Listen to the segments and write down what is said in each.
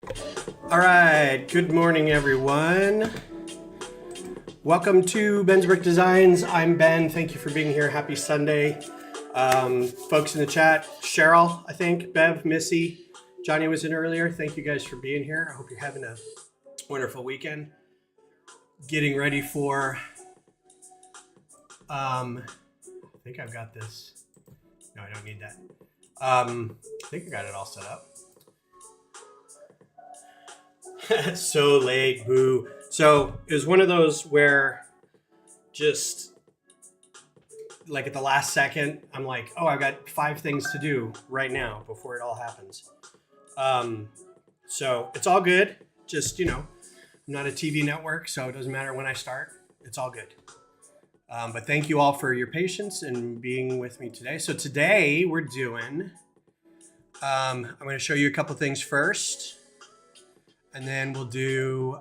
All right, good morning, everyone. Welcome to Ben's Brick Designs. I'm Ben. Thank you for being here. Happy Sunday. Folks in the chat, Cheryl, I think, Bev, Missy, Johnny was in earlier. Thank you guys for being here. I hope you're having a wonderful weekend. Getting ready for, I think I've got this. No, I don't need that. I think I got it all set up. So late, boo. So it was one of those where just like at the last second, I'm like, oh, I've got 5 things to do right now before it all happens. So it's all good. Just, I'm not a TV network, so it doesn't matter when I start. It's all good. But thank you all for your patience and being with me today. So today we're doing, I'm going to show you a couple things first. And then we'll do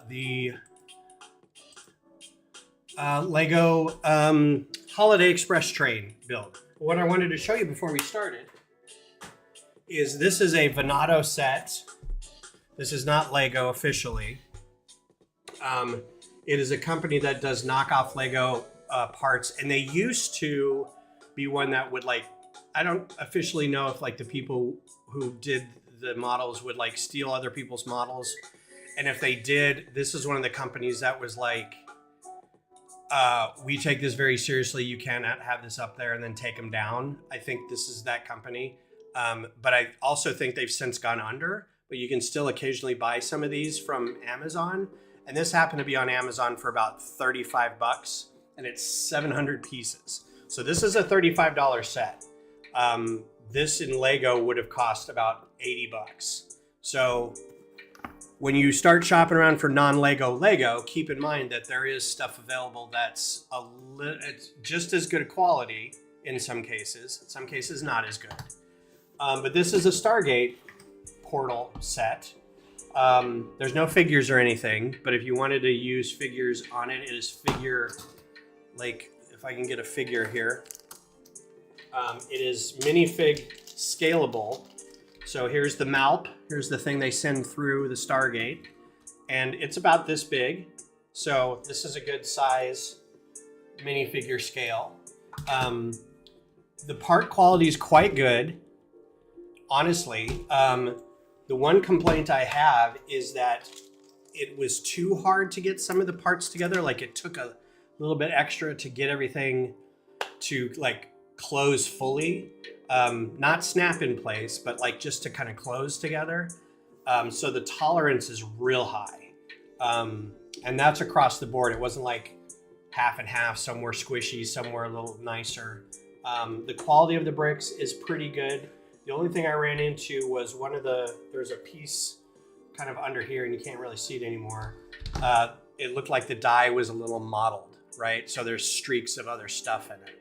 the Lego Holiday Express train build. What I wanted to show you before we started is this is a Venato set. This is not Lego officially. It is a company that does knockoff Lego parts, and they used to be one that would I don't officially know if the people who did the models would steal other people's models, and if they did, this is one of the companies that was we take this very seriously, you cannot have this up there, and then take them down. I think this is that company, but I also think they've since gone under, but you can still occasionally buy some of these from Amazon, and this happened to be on Amazon for about 35 bucks, and it's 700 pieces. So this is a $35 set. This in Lego would have cost about 80 bucks. So when you start shopping around for non-Lego Lego, keep in mind that there is stuff available that's it's just as good a quality in some cases not as good. But this is a Stargate portal set. There's no figures or anything, but if you wanted to use figures on it, it is figure, if I can get a figure here. It is minifig scalable. So here's the MALP. Here's the thing they send through the Stargate. And it's about this big. So this is a good size minifigure scale. The part quality is quite good. Honestly, the one complaint I have is that it was too hard to get some of the parts together. It took a little bit extra to get everything to close fully, not snap in place, but just to kind of close together. So the tolerance is real high. And that's across the board. It wasn't half and half, some were squishy, some were a little nicer. The quality of the bricks is pretty good. The only thing I ran into was there's a piece kind of under here and you can't really see it anymore. It looked like the die was a little mottled, right? So there's streaks of other stuff in it.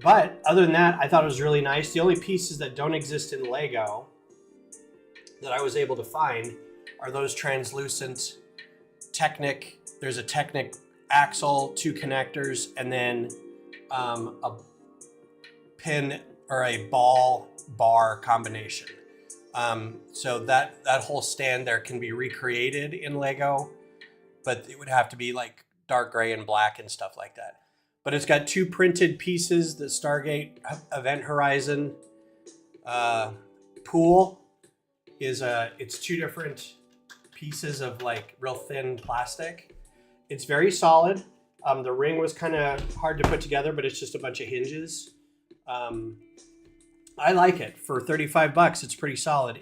But other than that, I thought it was really nice. The only pieces that don't exist in Lego that I was able to find are those translucent Technic. There's a Technic axle, 2 connectors, and then a pin or a ball bar combination. So that whole stand there can be recreated in Lego, but it would have to be dark gray and black and stuff like that. But it's got 2 printed pieces. The Stargate Event Horizon pool it's 2 different pieces of real thin plastic. It's very solid. The ring was kind of hard to put together, but it's just a bunch of hinges. I like it. For 35 bucks, it's pretty solid.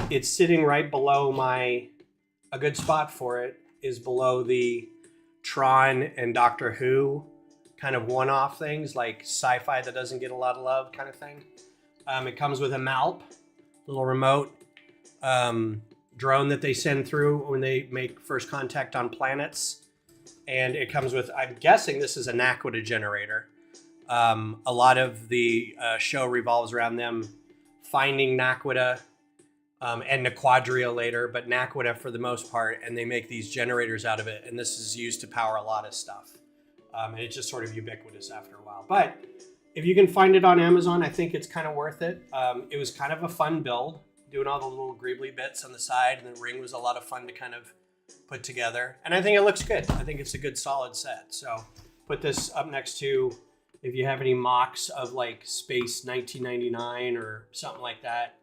It's sitting right below a good spot for it is below the Tron and Doctor Who kind of one-off things, sci-fi that doesn't get a lot of love kind of thing. It comes with a MALP, little remote drone that they send through when they make first contact on planets. And it comes with, I'm guessing this is a Naquita generator. A lot of the show revolves around them finding Naquita and Naquadria later, but Naquita for the most part, and they make these generators out of it, and this is used to power a lot of stuff. And it's just sort of ubiquitous after a while. But if you can find it on Amazon, I think it's kind of worth it. It was kind of a fun build doing all the little greebly bits on the side, and the ring was a lot of fun to kind of put together. And I think it looks good. I think it's a good solid set. So put this up next to, if you have any mocks of like Space 1999 or something like that,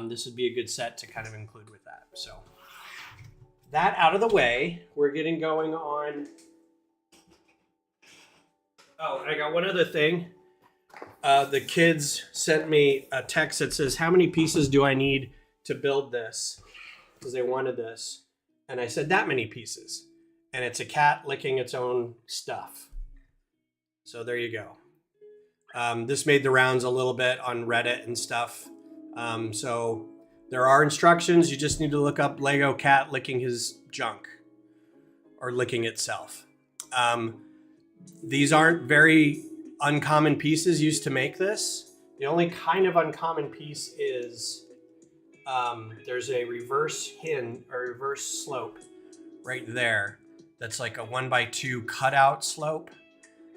this would be a good set to kind of include with that. So that out of the way, we're getting going on. Oh, and I got one other thing. The kids sent me a text that says, how many pieces do I need to build this? Because they wanted this. And I said, that many pieces. And it's a cat licking its own stuff. So there you go. This made the rounds a little bit on Reddit and stuff. So there are instructions. You just need to look up Lego cat licking his junk or licking itself. These aren't very uncommon pieces used to make this. The only kind of uncommon piece is there's a reverse hinge or reverse slope right there. That's like a 1x2 cutout slope.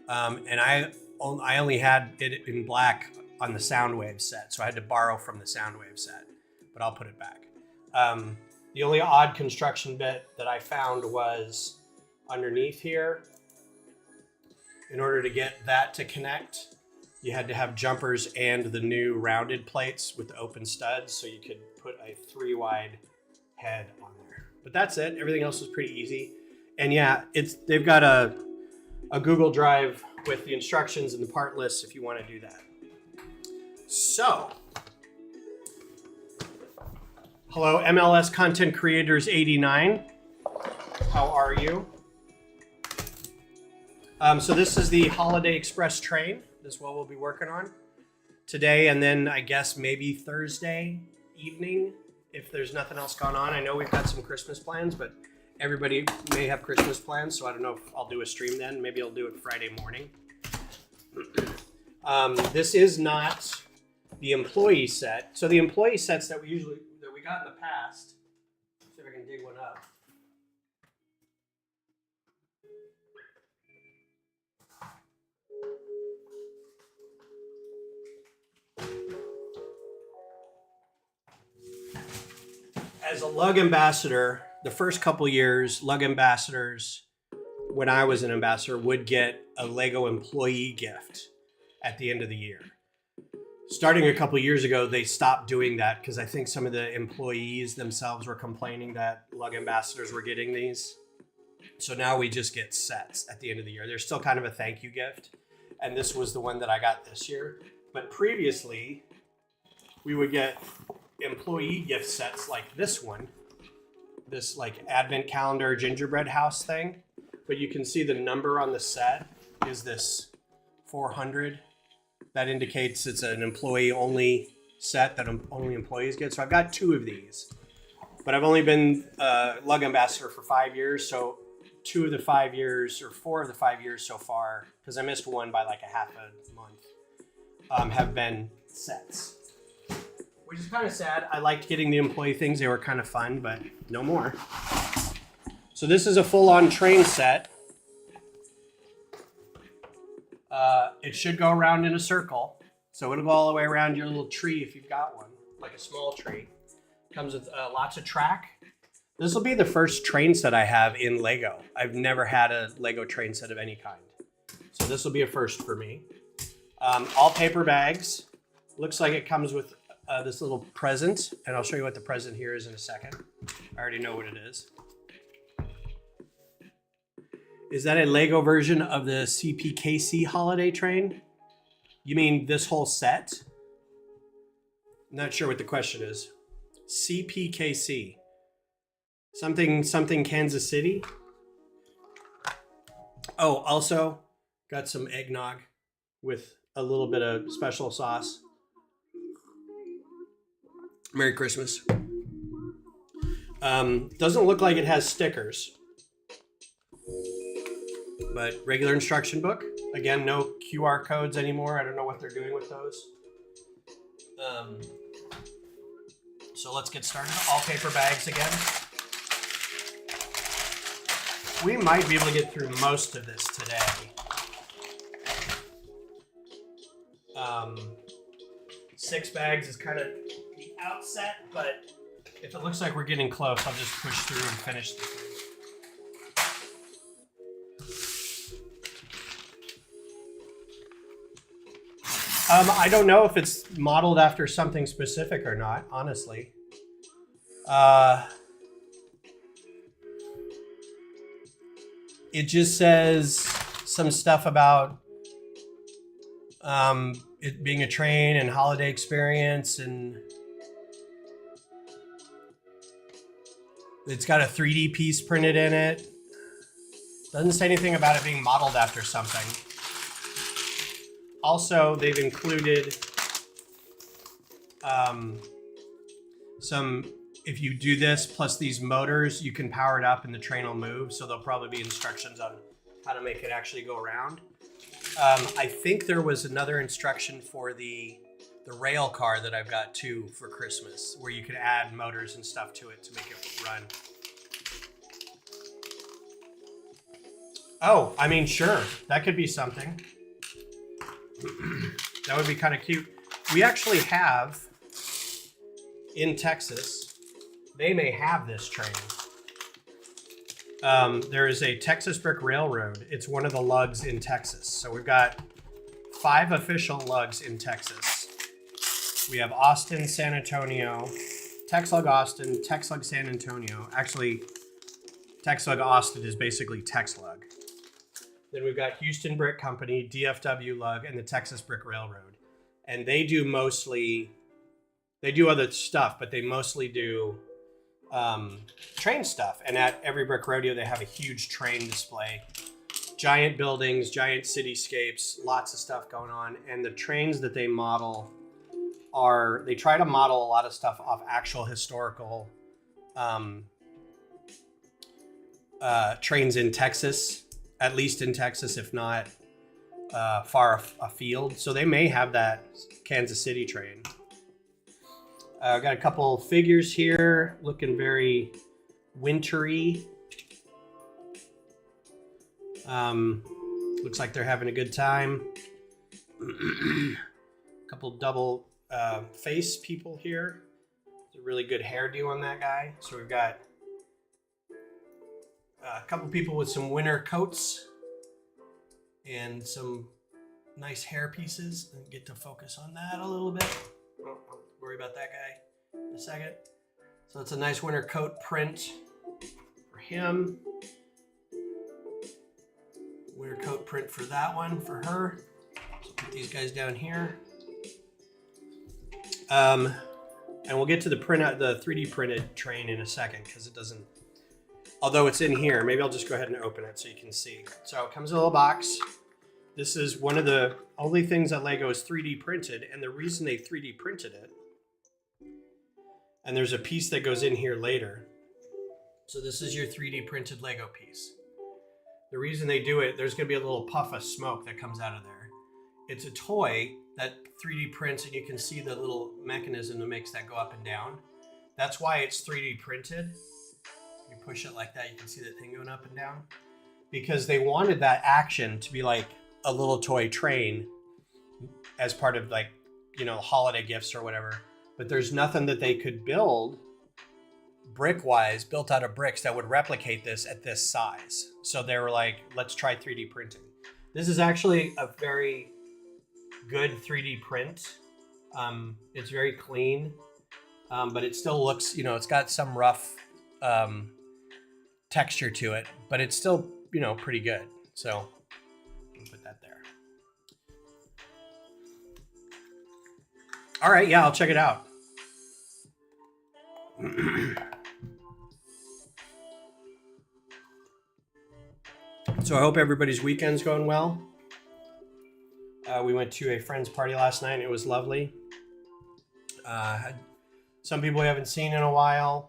And I only had it in black on the Soundwave set, so I had to borrow from the Soundwave set, but I'll put it back. The only odd construction bit that I found was underneath here. In order to get that to connect, you had to have jumpers and the new rounded plates with the open studs, so you could put a 3-wide head on there. But that's it. Everything else is pretty easy. And yeah, they've got a Google Drive with the instructions and the part lists if you want to do that. So, hello, MLS Content Creators 89. How are you? So this is the Holiday Express train. This is what we'll be working on today, and then I guess maybe Thursday evening if there's nothing else going on. I know we've got some Christmas plans, but everybody may have Christmas plans, so I don't know if I'll do a stream then. Maybe I'll do it Friday morning. This is not the employee set. So the employee sets that we got in the past. Let's see if I can dig one up. As a Lug ambassador, the first couple years, Lug ambassadors, when I was an ambassador, would get a Lego employee gift at the end of the year. Starting a couple years ago, they stopped doing that because I think some of the employees themselves were complaining that Lug ambassadors were getting these. So now we just get sets at the end of the year. There's still kind of a thank you gift. And this was the one that I got this year. But previously, we would get employee gift sets like this one, this like advent calendar gingerbread house thing, but you can see the number on the set is this 400. That indicates it's an employee only set that only employees get. So I've got 2 of these, but I've only been Lug ambassador for 5 years. So 2 of the 5 years or 4 of the 5 years so far, because I missed one by like a half a month, have been sets. Which is kind of sad. I liked getting the employee things. They were kind of fun, but no more. So this is a full-on train set. It should go around in a circle. So it'll go all the way around your little tree if you've got one, like a small tree. Comes with lots of track. This will be the first train set I have in Lego. I've never had a Lego train set of any kind. So this will be a first for me. All paper bags. Looks like it comes with this little present, and I'll show you what the present here is in a second. I already know what it is. Is that a Lego version of the CPKC holiday train? You mean this whole set? I'm not sure what the question is. CPKC. Something Kansas City? Oh, also got some eggnog with a little bit of special sauce. Merry Christmas. Doesn't look like it has stickers, but regular instruction book. Again, no QR codes anymore. I don't know what they're doing with those. So let's get started. All paper bags again. We might be able to get through most of this today. 6 bags is kind of the outset. But if it looks like we're getting close, I'll just push through and finish the thing. I don't know if it's modeled after something specific or not, honestly. It just says some stuff about it being a train and holiday experience, and it's got a 3D piece printed in it. Doesn't say anything about it being modeled after something. Also, they've included some, if you do this plus these motors, you can power it up and the train will move. So there'll probably be instructions on how to make it actually go around. I think there was another instruction for the rail car that I've got too for Christmas, where you could add motors and stuff to it to make it run. Oh, I mean, sure, that could be something. That would be kind of cute. We actually have, in Texas, they may have this train. There is a Texas Brick Railroad. It's one of the lugs in Texas. So we've got 5 official lugs in Texas. We have Austin, San Antonio, Texlug Austin, Texlug San Antonio. Actually, Texlug Austin is basically Texlug. Then we've got Houston Brick Company, DFW Lug, and the Texas Brick Railroad. And they do mostly, they do other stuff, but they mostly do train stuff. And at every brick rodeo, they have a huge train display. Giant buildings, giant cityscapes, lots of stuff going on. And the trains that they model are, they try to model a lot of stuff off actual historical trains in Texas. At least in Texas, if not far afield. So they may have that Kansas City train. I've got a couple figures here looking very wintry. Looks like they're having a good time. A couple double face people here. There's a really good hairdo on that guy. So we've got a couple people with some winter coats and some nice hair pieces. And get to focus on that a little bit. I'll worry about that guy in a second. So it's a nice winter coat print for him. Winter coat print for that one for her. So put these guys down here. And we'll get to the 3D printed train in a second because it doesn't. Although it's in here, maybe I'll just go ahead and open it so you can see. So it comes in a little box. This is one of the only things that Lego is 3D printed, and the reason they 3D printed it, and there's a piece that goes in here later. So this is your 3D printed Lego piece. The reason they do it, there's gonna be a little puff of smoke that comes out of there. It's a toy that 3D prints, and you can see the little mechanism that makes that go up and down. That's why it's 3D printed. You push it like that, you can see that thing going up and down. Because they wanted that action to be like a little toy train as part of, like, you know, holiday gifts or whatever. But there's nothing that they could build brick-wise, built out of bricks, that would replicate this at this size. So they were like, let's try 3D printing. This is actually a very good 3D print. It's very clean, but it still looks, you know, it's got some rough texture to it, but it's still, you know, pretty good. So I'll put that there. All right, yeah, I'll check it out. So I hope everybody's weekend's going well. We went to a friend's party last night. It was lovely. Had some people we haven't seen in a while.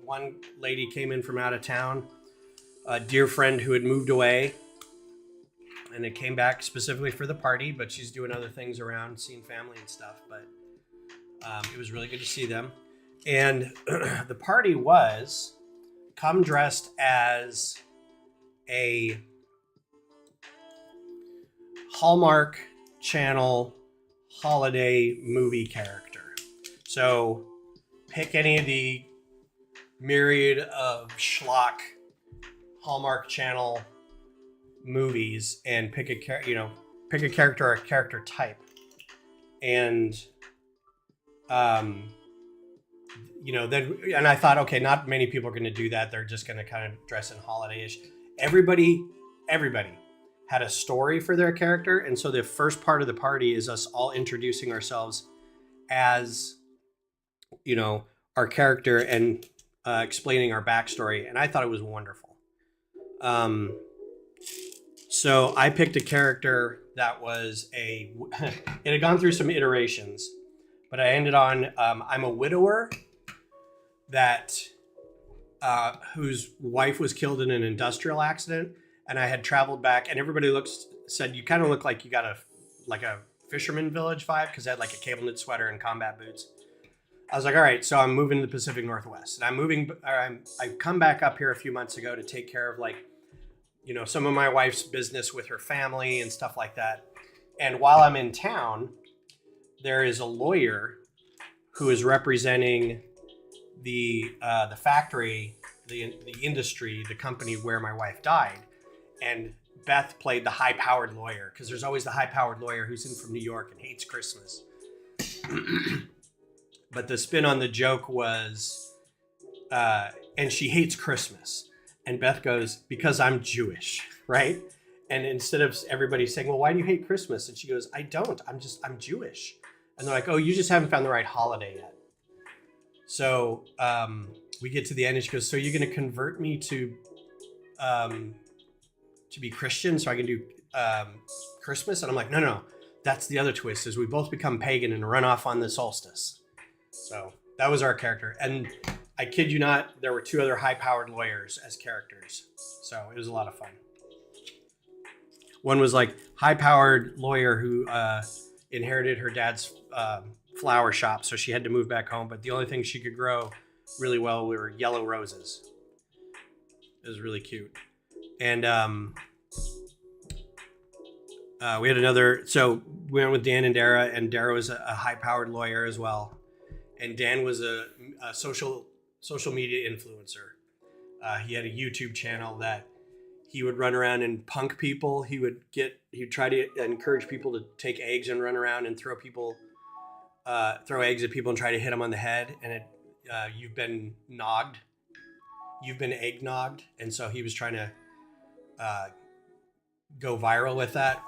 One lady came in from out of town, a dear friend who had moved away, and it came back specifically for the party, but she's doing other things around, seeing family and stuff. But it was really good to see them. And the party was come dressed as a Hallmark Channel holiday movie character. So pick any of the myriad of schlock Hallmark Channel movies and pick a character or a character type, and then I thought, okay, not many people are going to do that. They're just going to kind of dress in holiday-ish. Everybody had a story for their character, and so the first part of the party is us all introducing ourselves as, our character and explaining our backstory, and I thought it was wonderful. So I picked a character that was it had gone through some iterations, but I ended on, I'm a widower that whose wife was killed in an industrial accident, and I had traveled back, and everybody said you kind of look like you got a fisherman village vibe, because I had like a cable knit sweater and combat boots. I was like, all right, so I'm moving to the Pacific Northwest, and I've come back up here a few months ago to take care of some of my wife's business with her family and stuff like that. And while I'm in town, there is a lawyer who is representing the factory, the industry, the company where my wife died. And Beth played the high-powered lawyer, because there's always the high-powered lawyer who's in from New York and hates Christmas. But the spin on the joke was, and she hates Christmas. And Beth goes, because I'm Jewish, right? And instead of everybody saying, well, why do you hate Christmas? And she goes, I don't, I'm Jewish. And they're like, oh, you just haven't found the right holiday yet. So we get to the end, and she goes, so you're going to convert me to be Christian so I can do Christmas? And I'm like, no, that's the other twist, is we both become pagan and run off on the solstice. So that was our character. And I kid you not, there were two other high-powered lawyers as characters. So it was a lot of fun. One was like high-powered lawyer who inherited her dad's flower shop, so she had to move back home. But the only thing she could grow really well were yellow roses. It was really cute. And we had another. So we went with Dan and Dara, and Dara was a high-powered lawyer as well. And Dan was a social media influencer. He had a YouTube channel that he would run around and punk people. He'd try to encourage people to take eggs and run around and throw eggs at people and try to hit them on the head. And you've been nogged. You've been egg-nogged. And so he was trying to go viral with that.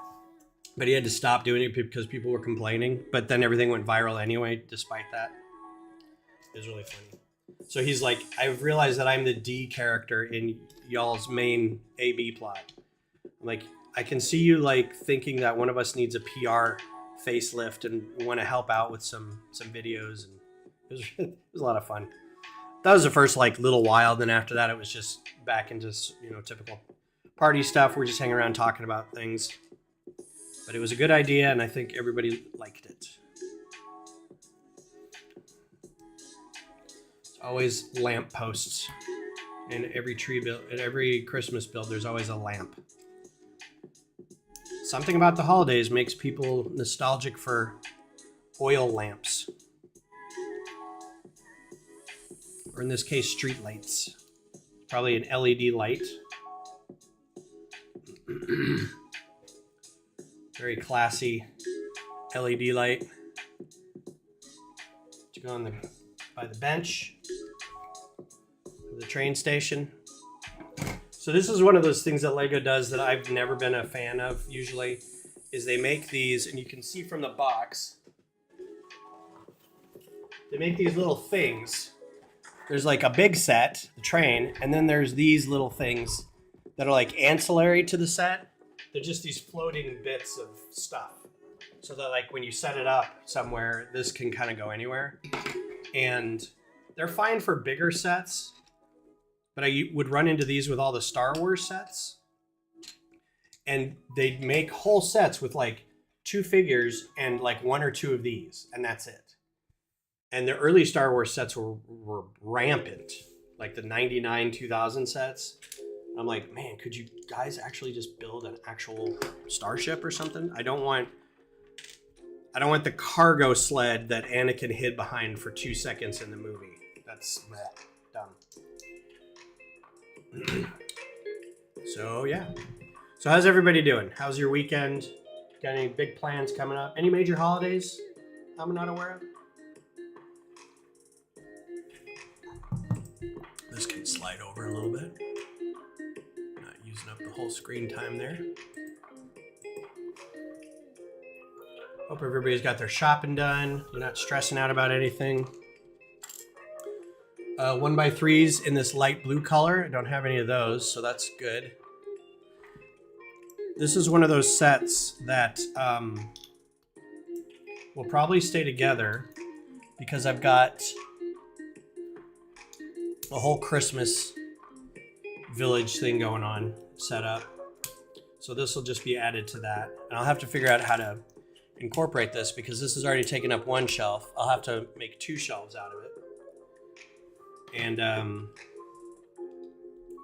But he had to stop doing it because people were complaining. But then everything went viral anyway, despite that. It was really funny. So he's like, I've realized that I'm the D character in y'all's main A-B plot. I'm like, I can see you like thinking that one of us needs a PR facelift and want to help out with some videos. And it was a lot of fun. That was the first little while. Then after that, it was just back into, typical party stuff. We're just hanging around talking about things. But it was a good idea, and I think everybody liked it. Always lamp posts in every tree build, at every Christmas build. There's always a lamp. Something about the holidays makes people nostalgic for oil lamps, or in this case, street lights. Probably an LED light. Very classy LED light. To go by the bench. The train station. So this is one of those things that Lego does that I've never been a fan of usually, is they make these, and you can see from the box, they make these little things. There's like a big set, the train, and then there's these little things that are like ancillary to the set. They're just these floating bits of stuff. So that like when you set it up somewhere, this can kind of go anywhere. And they're fine for bigger sets, but I would run into these with all the Star Wars sets. And they'd make whole sets with like 2 figures and like 1 or 2 of these, and that's it. And the early Star Wars sets were rampant, like the 99, 2000 sets. I'm like, man, could you guys actually just build an actual starship or something? I don't want I don't want the cargo sled that Anakin hid behind for 2 seconds in the movie. That's dumb. So, yeah. So how's everybody doing? How's your weekend? Got any big plans coming up? Any major holidays I'm not aware of? This can slide over a little bit. Not using up the whole screen time there. Hope everybody's got their shopping done. You're not stressing out about anything. 1x3s in this light blue color. I don't have any of those, so that's good. This is one of those sets that will probably stay together because I've got a whole Christmas village thing going on set up. So this will just be added to that. And I'll have to figure out how to incorporate this because this has already taken up one shelf. I'll have to make 2 shelves out of it. And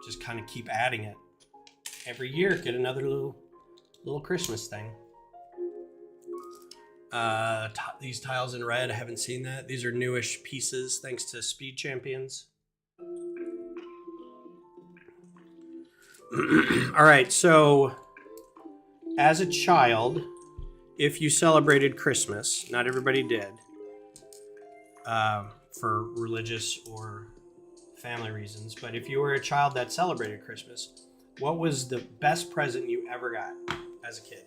just kind of keep adding it. Every year, get another little Christmas thing. These tiles in red, I haven't seen that. These are newish pieces thanks to Speed Champions. All right, so as a child, if you celebrated Christmas, not everybody did, for religious or family reasons, but if you were a child that celebrated Christmas, what was the best present you ever got as a kid?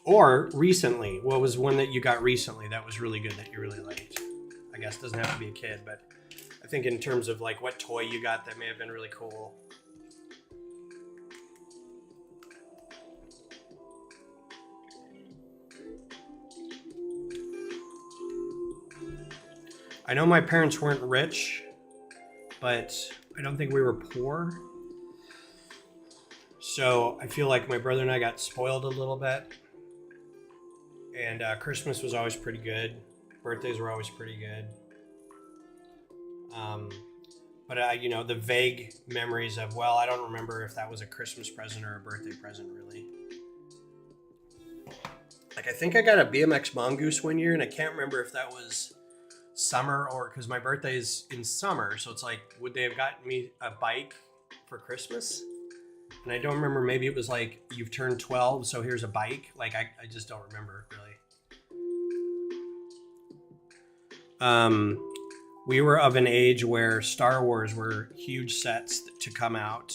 Or recently, what was one that you got recently that was really good that you really liked? I guess it doesn't have to be a kid, but I think in terms of like what toy you got that may have been really cool. I know my parents weren't rich, but I don't think we were poor. So I feel like my brother and I got spoiled a little bit. And Christmas was always pretty good. Birthdays were always pretty good. But the vague memories of, well, I don't remember if that was a Christmas present or a birthday present, really. Like, I think I got a BMX Mongoose one year, and I can't remember if that was summer or because my birthday is in summer. So it's like, would they have gotten me a bike for Christmas? And I don't remember. Maybe it was like, you've turned 12, so here's a bike. Like, I just don't remember, really. We were of an age where Star Wars were huge sets to come out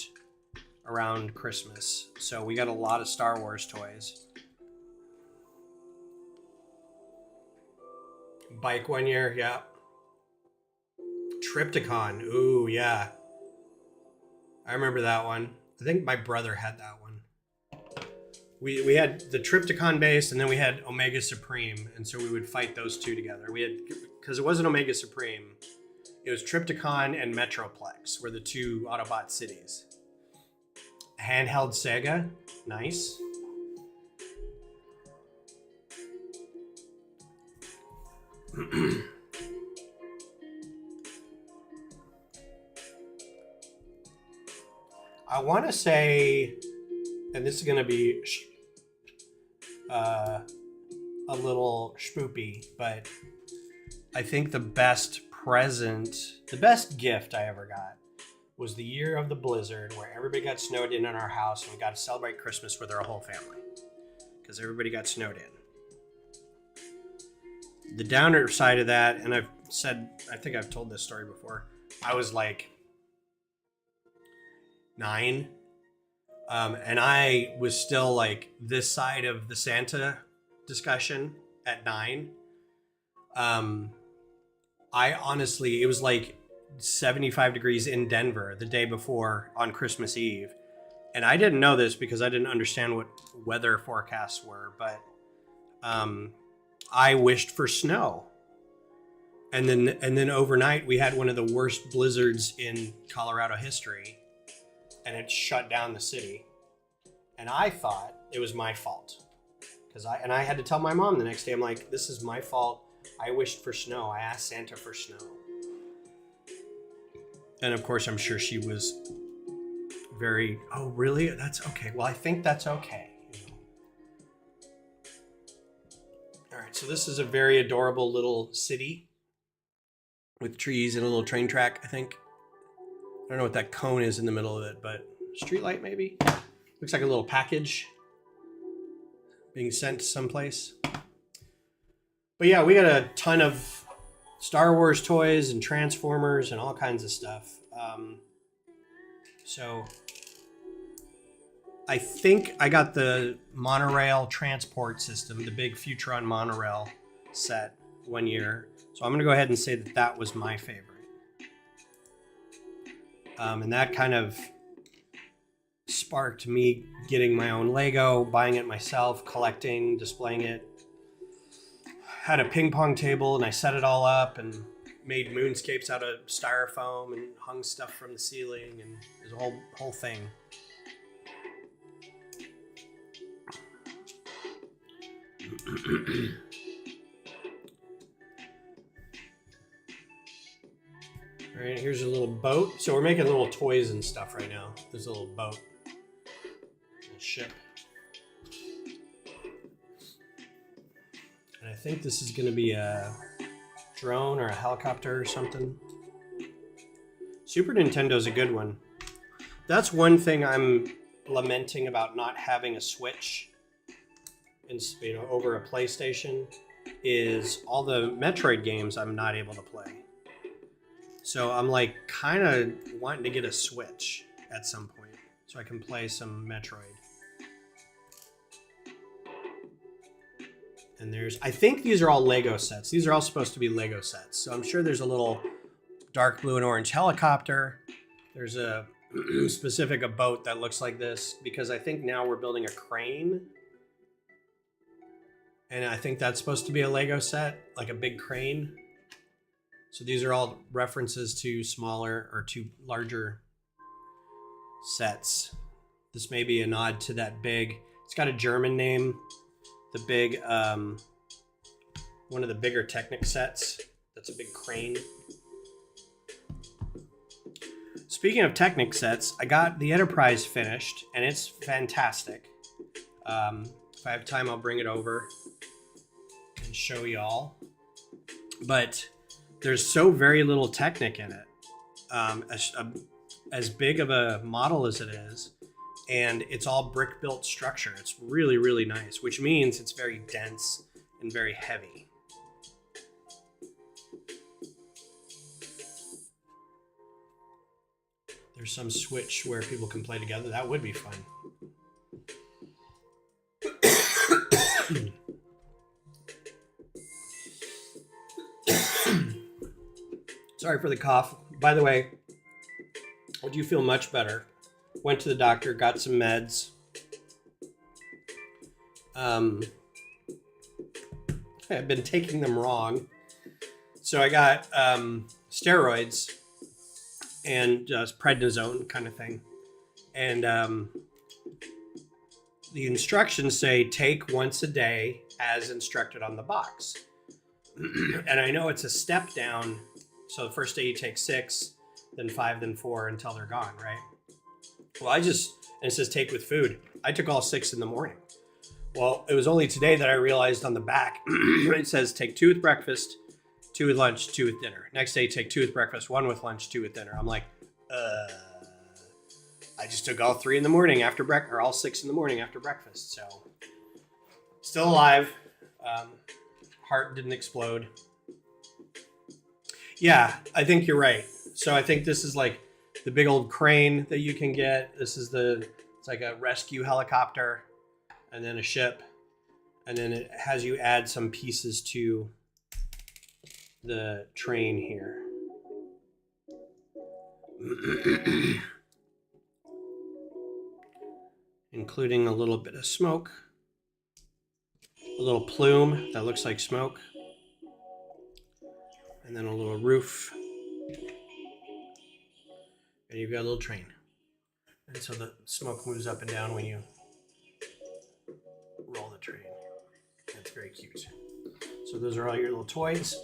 around Christmas. So we got a lot of Star Wars toys. Bike one year, yeah. Triptychon, ooh, yeah. I remember that one. I think my brother had that one. We had the Triptychon base, and then we had Omega Supreme, and so we would fight those two together. We had, because it wasn't Omega Supreme, it was Triptychon and Metroplex were the two Autobot cities. Handheld Sega, nice. I want to say, and this is going to be a little spoopy, but I think the best gift I ever got was the year of the blizzard where everybody got snowed in our house and we got to celebrate Christmas with our whole family because everybody got snowed in. The downer side of that, and I think I've told this story before, I was like 9. And I was still like this side of the Santa discussion at 9. I honestly, it was like 75 degrees in Denver the day before on Christmas Eve. And I didn't know this because I didn't understand what weather forecasts were, but I wished for snow. And then overnight we had one of the worst blizzards in Colorado history. And it shut down the city. And I thought it was my fault. I had to tell my mom the next day, I'm like, this is my fault. I wished for snow. I asked Santa for snow. And of course, I'm sure she was very, oh really? That's okay. Well, I think that's okay. All right, so this is a very adorable little city with trees and a little train track, I think. I don't know what that cone is in the middle of it, but street light maybe? Looks like a little package being sent someplace. But yeah, we got a ton of Star Wars toys and Transformers and all kinds of stuff. So I think I got the monorail transport system, the big Futron monorail set one year. So I'm going to go ahead and say that that was my favorite. And that kind of sparked me getting my own Lego, buying it myself, collecting, displaying it. Had a ping pong table and I set it all up and made moonscapes out of styrofoam and hung stuff from the ceiling, and it was a whole thing. All right, here's a little boat. So we're making little toys and stuff right now. There's a little boat, a little ship. And I think this is going to be a drone or a helicopter or something. Super Nintendo's a good one. That's one thing I'm lamenting about not having a Switch over a PlayStation, is all the Metroid games I'm not able to play. So I'm like kind of wanting to get a Switch at some point so I can play some Metroid. And I think these are all Lego sets. These are all supposed to be Lego sets. So I'm sure there's a little dark blue and orange helicopter. There's a boat that looks like this, because I think now we're building a crane. And I think that's supposed to be a Lego set, like a big crane. So these are all references to smaller or to larger sets. This may be a nod to that big, it's got a German name. The big, one of the bigger Technic sets. That's a big crane. Speaking of Technic sets, I got the Enterprise finished, and it's fantastic. If I have time, I'll bring it over and show y'all. But there's so very little Technic in it. As big of a model as it is, and it's all brick built structure. It's really, really nice, which means it's very dense and very heavy. There's some Switch where people can play together. That would be fun. Sorry for the cough. By the way, I do feel much better. Went to the doctor, got some meds. I've been taking them wrong. So I got steroids and just prednisone kind of thing. And the instructions say take once a day as instructed on the box. And I know it's a step down. So the first day you take 6, then 5, then 4 until they're gone, right? Well, and it says take with food. I took all 6 in the morning. Well, it was only today that I realized on the back, it says take 2 with breakfast, 2 with lunch, 2 with dinner. Next day, take 2 with breakfast, 1 with lunch, 2 with dinner. I'm like, I just took all 3 in the morning after breakfast, or all 6 in the morning after breakfast. So still alive. Heart didn't explode. Yeah, I think you're right. So I think this is like the big old crane that you can get. This is it's like a rescue helicopter, and then a ship, and then it has you add some pieces to the train here. Including a little bit of smoke, a little plume that looks like smoke, and then a little roof. And you've got a little train. And so the smoke moves up and down when you roll the train. That's very cute. So those are all your little toys.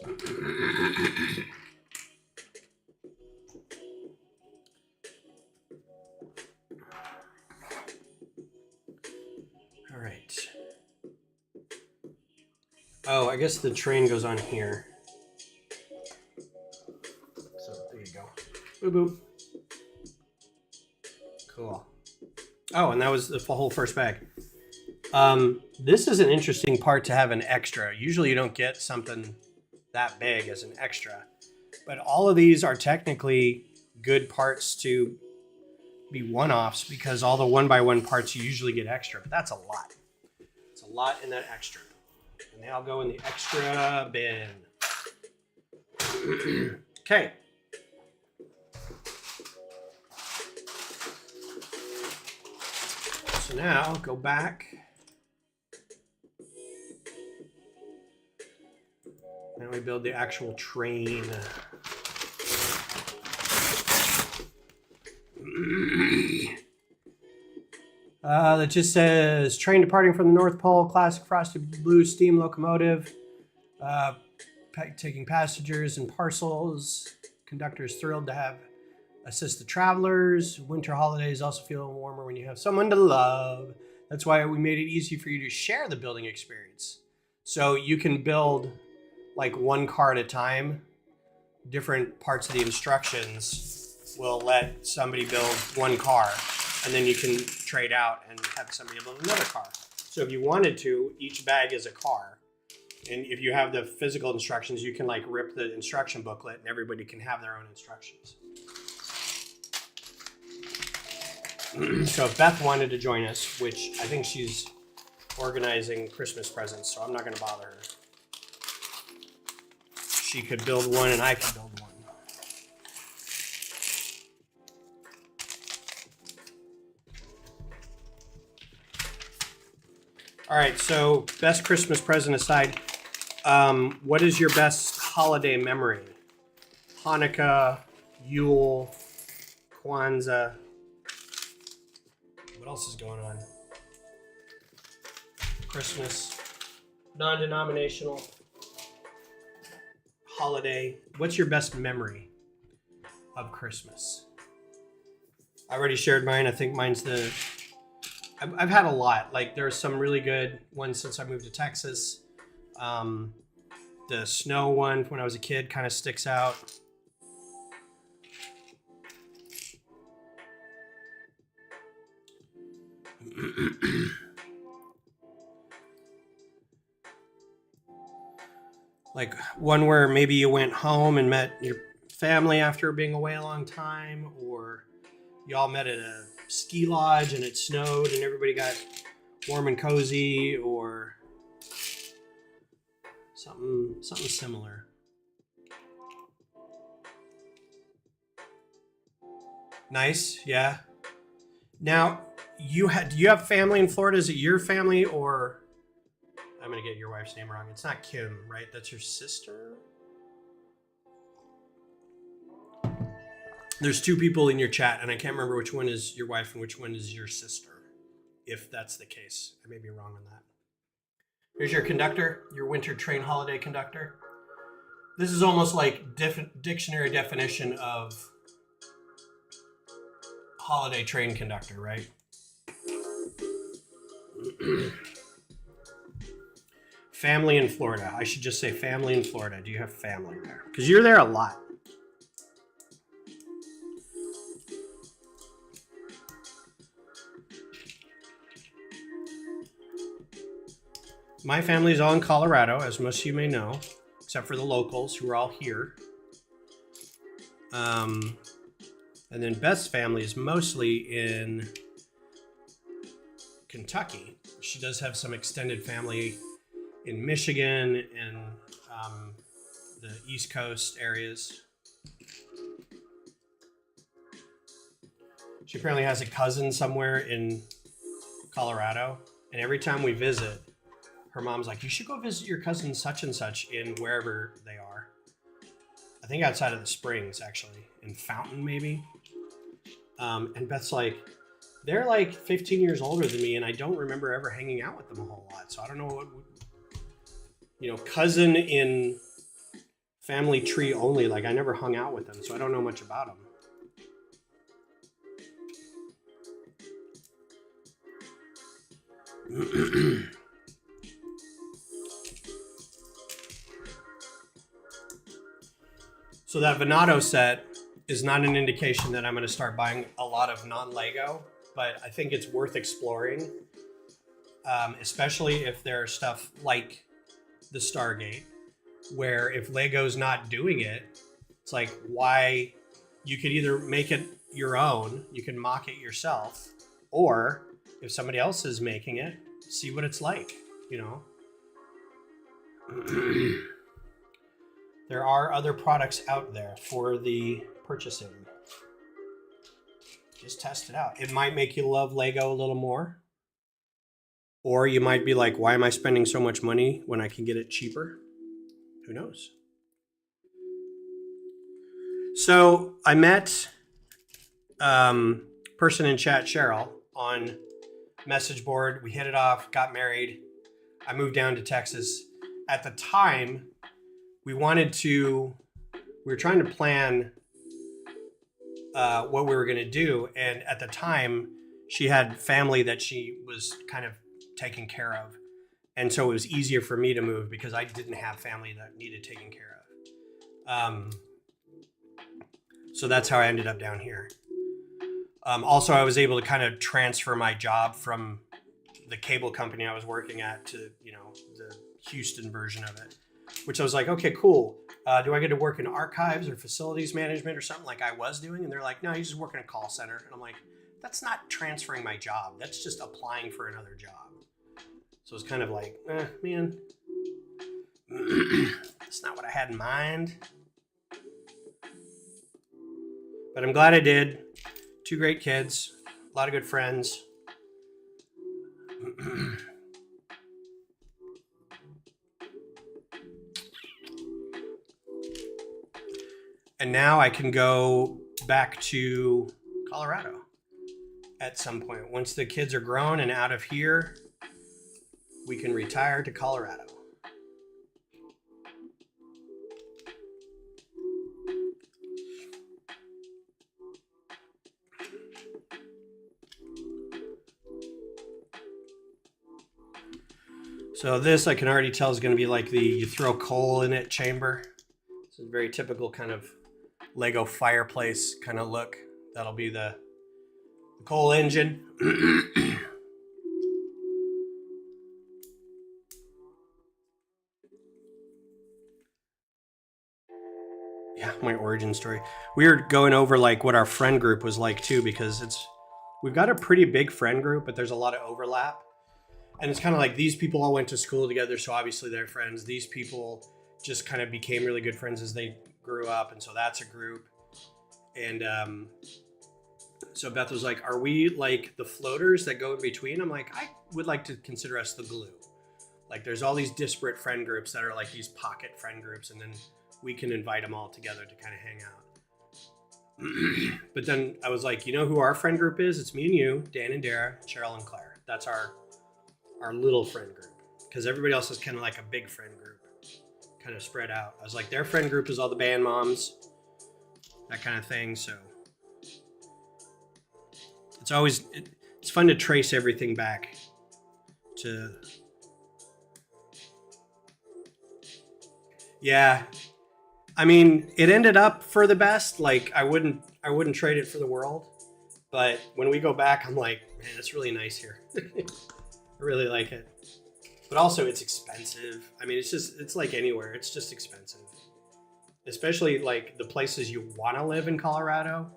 guess the train goes on here. So there you go. Boop, boop. Cool. Oh, and that was the whole first bag. This is an interesting part to have an extra. Usually you don't get something that big as an extra. But all of these are technically good parts to be one-offs because all the one-by-one parts you usually get extra. But that's a lot. It's a lot in that extra. And they all go in the extra bin. Okay. So now go back. Now we build the actual train. That just says train departing from the North Pole, classic frosted blue steam locomotive, taking passengers and parcels. Conductor is thrilled to have assist the travelers. Winter holidays also feel warmer when you have someone to love. That's why we made it easy for you to share the building experience. So you can build like one car at a time. Different parts of the instructions will let somebody build one car, and then you can trade out and have somebody build another car. So if you wanted to, each bag is a car. And if you have the physical instructions, you can like rip the instruction booklet and everybody can have their own instructions. So if Beth wanted to join us, which I think she's organizing Christmas presents, so I'm not going to bother her. She could build one and I could build one. All right, so best Christmas present aside, what is your best holiday memory? Hanukkah, Yule, Kwanzaa. What else is going on? Christmas, non-denominational, holiday. What's your best memory of Christmas? I already shared mine. I think mine's I've had a lot. Like there's some really good ones since I moved to Texas. The snow one when I was a kid kind of sticks out. Like one where maybe you went home and met your family after being away a long time, or y'all met at a ski lodge and it snowed and everybody got warm and cozy, or something similar. Nice, yeah. Now, do you have family in Florida? Is it your family, or I'm gonna get your wife's name wrong. It's not Kim, right? That's your sister? There's two people in your chat, and I can't remember which one is your wife and which one is your sister. If that's the case, I may be wrong on that. Here's your conductor, your winter train holiday conductor. This is almost like dictionary definition of holiday train conductor, right? Family in Florida. I should just say family in Florida. Do you have family there? Because you're there a lot. My family's all in Colorado, as most of you may know, except for the locals who are all here. And then Beth's family is mostly in Kentucky. She does have some extended family in Michigan and the East Coast areas. She apparently has a cousin somewhere in Colorado, and every time we visit, her mom's like, you should go visit your cousin such and such in wherever they are. I think outside of the Springs, actually, in Fountain maybe. And Beth's like, they're like 15 years older than me, and I don't remember ever hanging out with them a whole lot. So I don't know what, cousin in family tree only. Like I never hung out with them, so I don't know much about them. So that Venado set is not an indication that I'm going to start buying a lot of non-Lego, but I think it's worth exploring, especially if there's stuff like the Stargate, where if Lego's not doing it, it's like, why? You could either make it your own, you can mock it yourself, or if somebody else is making it, see what it's like, you know? There are other products out there for the purchasing. Just test it out. It might make you love Lego a little more. Or you might be like, why am I spending so much money when I can get it cheaper? Who knows? So I met person in chat, Cheryl, on message board. We hit it off, got married. I moved down to Texas. At the time, we were trying to plan what we were going to do. And at the time, she had family that she was kind of taking care of. And so it was easier for me to move because I didn't have family that needed taking care of. So that's how I ended up down here. Also, I was able to kind of transfer my job from the cable company I was working at to, the Houston version of it, which I was like, okay, cool. Do I get to work in archives or facilities management or something like I was doing? And they're like, no, you just work in a call center. And I'm like, that's not transferring my job. That's just applying for another job. So it's kind of like, man, that's not what I had in mind. But I'm glad I did. 2 great kids, a lot of good friends. And now I can go back to Colorado at some point. Once the kids are grown and out of here, we can retire to Colorado. So this I can already tell is going to be like the you throw coal in it chamber. It's a very typical kind of Lego fireplace kind of look. That'll be the coal engine. Yeah, my origin story. We were going over like what our friend group was like too, because we've got a pretty big friend group, but there's a lot of overlap. And it's kind of like these people all went to school together, so obviously they're friends. These people just kind of became really good friends as they grew up, and so that's a group. And so Beth was like, are we like the floaters that go in between? I'm like, I would like to consider us the glue. Like there's all these disparate friend groups that are like these pocket friend groups, and then we can invite them all together to kind of hang out. But then I was like, you know who our friend group is? It's me and you, Dan and Dara, Cheryl and Claire. That's our little friend group, because everybody else is kind of like a big friend group, kind of spread out. I was like, their friend group is all the band moms, that kind of thing. So it's fun to trace everything back to, yeah. I mean, it ended up for the best. Like I wouldn't trade it for the world, but when we go back, I'm like, man, it's really nice here. I really like it, but also it's expensive. I mean, it's like anywhere. It's just expensive, especially like the places you want to live in Colorado,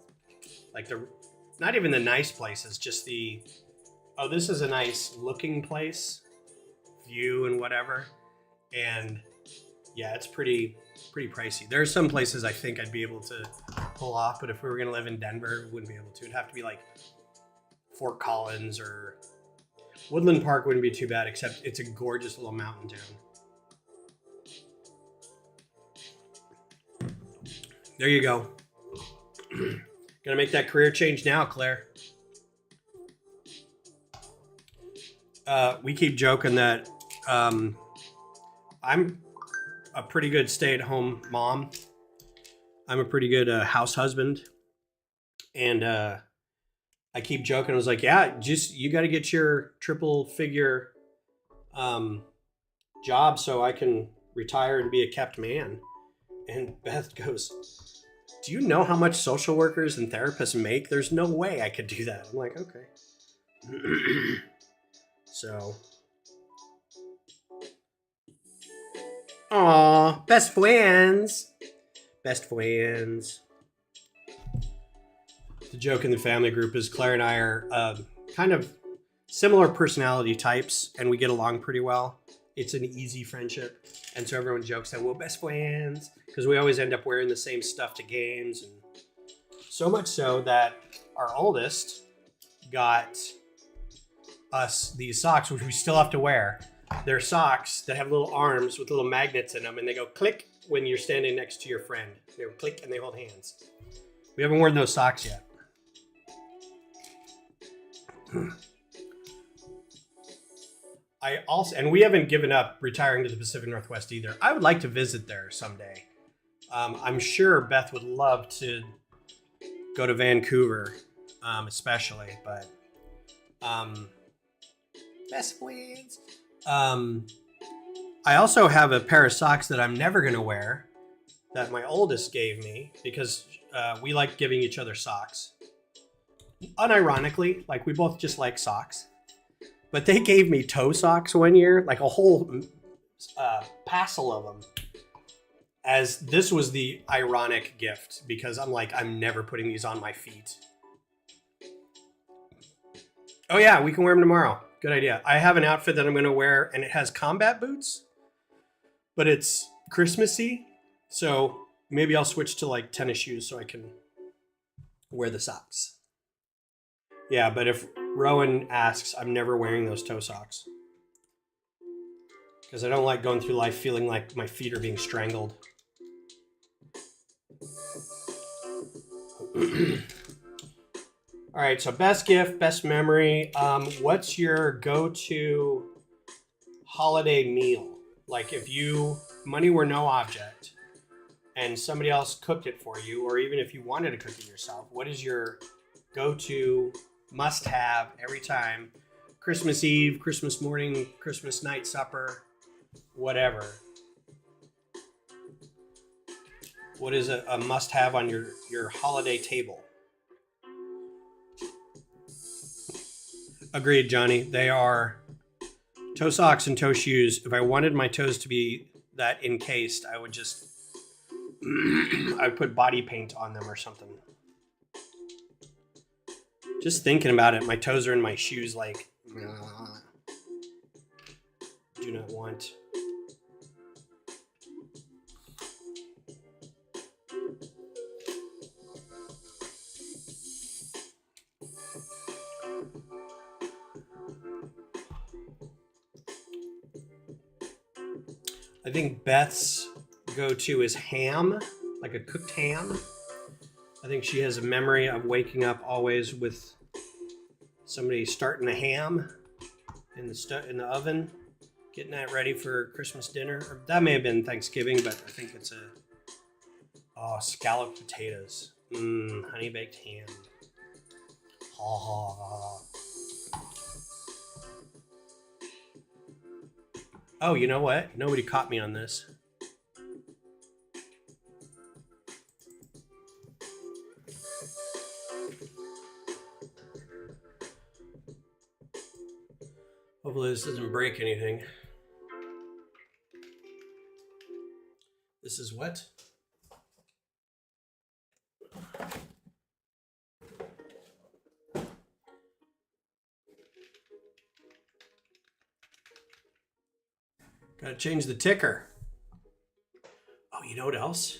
like not even the nice places, just this is a nice looking place, view and whatever. And yeah, it's pretty pricey. There's some places I think I'd be able to pull off, but if we were going to live in Denver, we wouldn't be able to. It'd have to be like Fort Collins or Woodland Park. Wouldn't be too bad, except it's a gorgeous little mountain town. There you go. Gonna make that career change now, Claire. We keep joking that I'm a pretty good stay-at-home mom. I'm a pretty good house husband. And I keep joking. I was like, yeah, you got to get your triple figure job so I can retire and be a kept man. And Beth goes, do you know how much social workers and therapists make? There's no way I could do that. I'm like, okay. So, aw, best friends. Best friends. The joke in the family group is Claire and I are kind of similar personality types, and we get along pretty well. It's an easy friendship. And so everyone jokes that we're best friends because we always end up wearing the same stuff to games. And so much so that our oldest got us these socks, which we still have to wear. They're socks that have little arms with little magnets in them, and they go click when you're standing next to your friend. They click and they hold hands. We haven't worn those socks yet. And we haven't given up retiring to the Pacific Northwest either. I would like to visit there someday. I'm sure Beth would love to go to Vancouver, especially, but best friends. I also have a pair of socks that I'm never going to wear that my oldest gave me because we like giving each other socks. Unironically, like we both just like socks. But they gave me toe socks one year, like a whole passel of them. As this was the ironic gift because I'm like, I'm never putting these on my feet. Oh yeah, we can wear them tomorrow. Good idea. I have an outfit that I'm going to wear and it has combat boots, but it's Christmassy. So maybe I'll switch to like tennis shoes so I can wear the socks. Yeah, but if Rowan asks, I'm never wearing those toe socks. Because I don't like going through life feeling like my feet are being strangled. All right, so best gift, best memory. What's your go-to holiday meal? Like if money were no object and somebody else cooked it for you, or even if you wanted to cook it yourself, what is your go-to must-have every time? Christmas Eve, Christmas morning, Christmas night supper, whatever. What is a must-have on your holiday table? Agreed, Johnny. They are toe socks and toe shoes. If I wanted my toes to be that encased, I would just I'd put body paint on them or something. Just thinking about it, my toes are in my shoes like do not want. I think Beth's go-to is ham, like a cooked ham. I think she has a memory of waking up always with somebody starting a ham in the oven, getting that ready for Christmas dinner. Or that may have been Thanksgiving, but I think it's scalloped potatoes, honey baked ham. Oh, you know what? Nobody caught me on this. Hopefully this doesn't break anything. This is what? Gotta change the ticker. Oh, you know what else?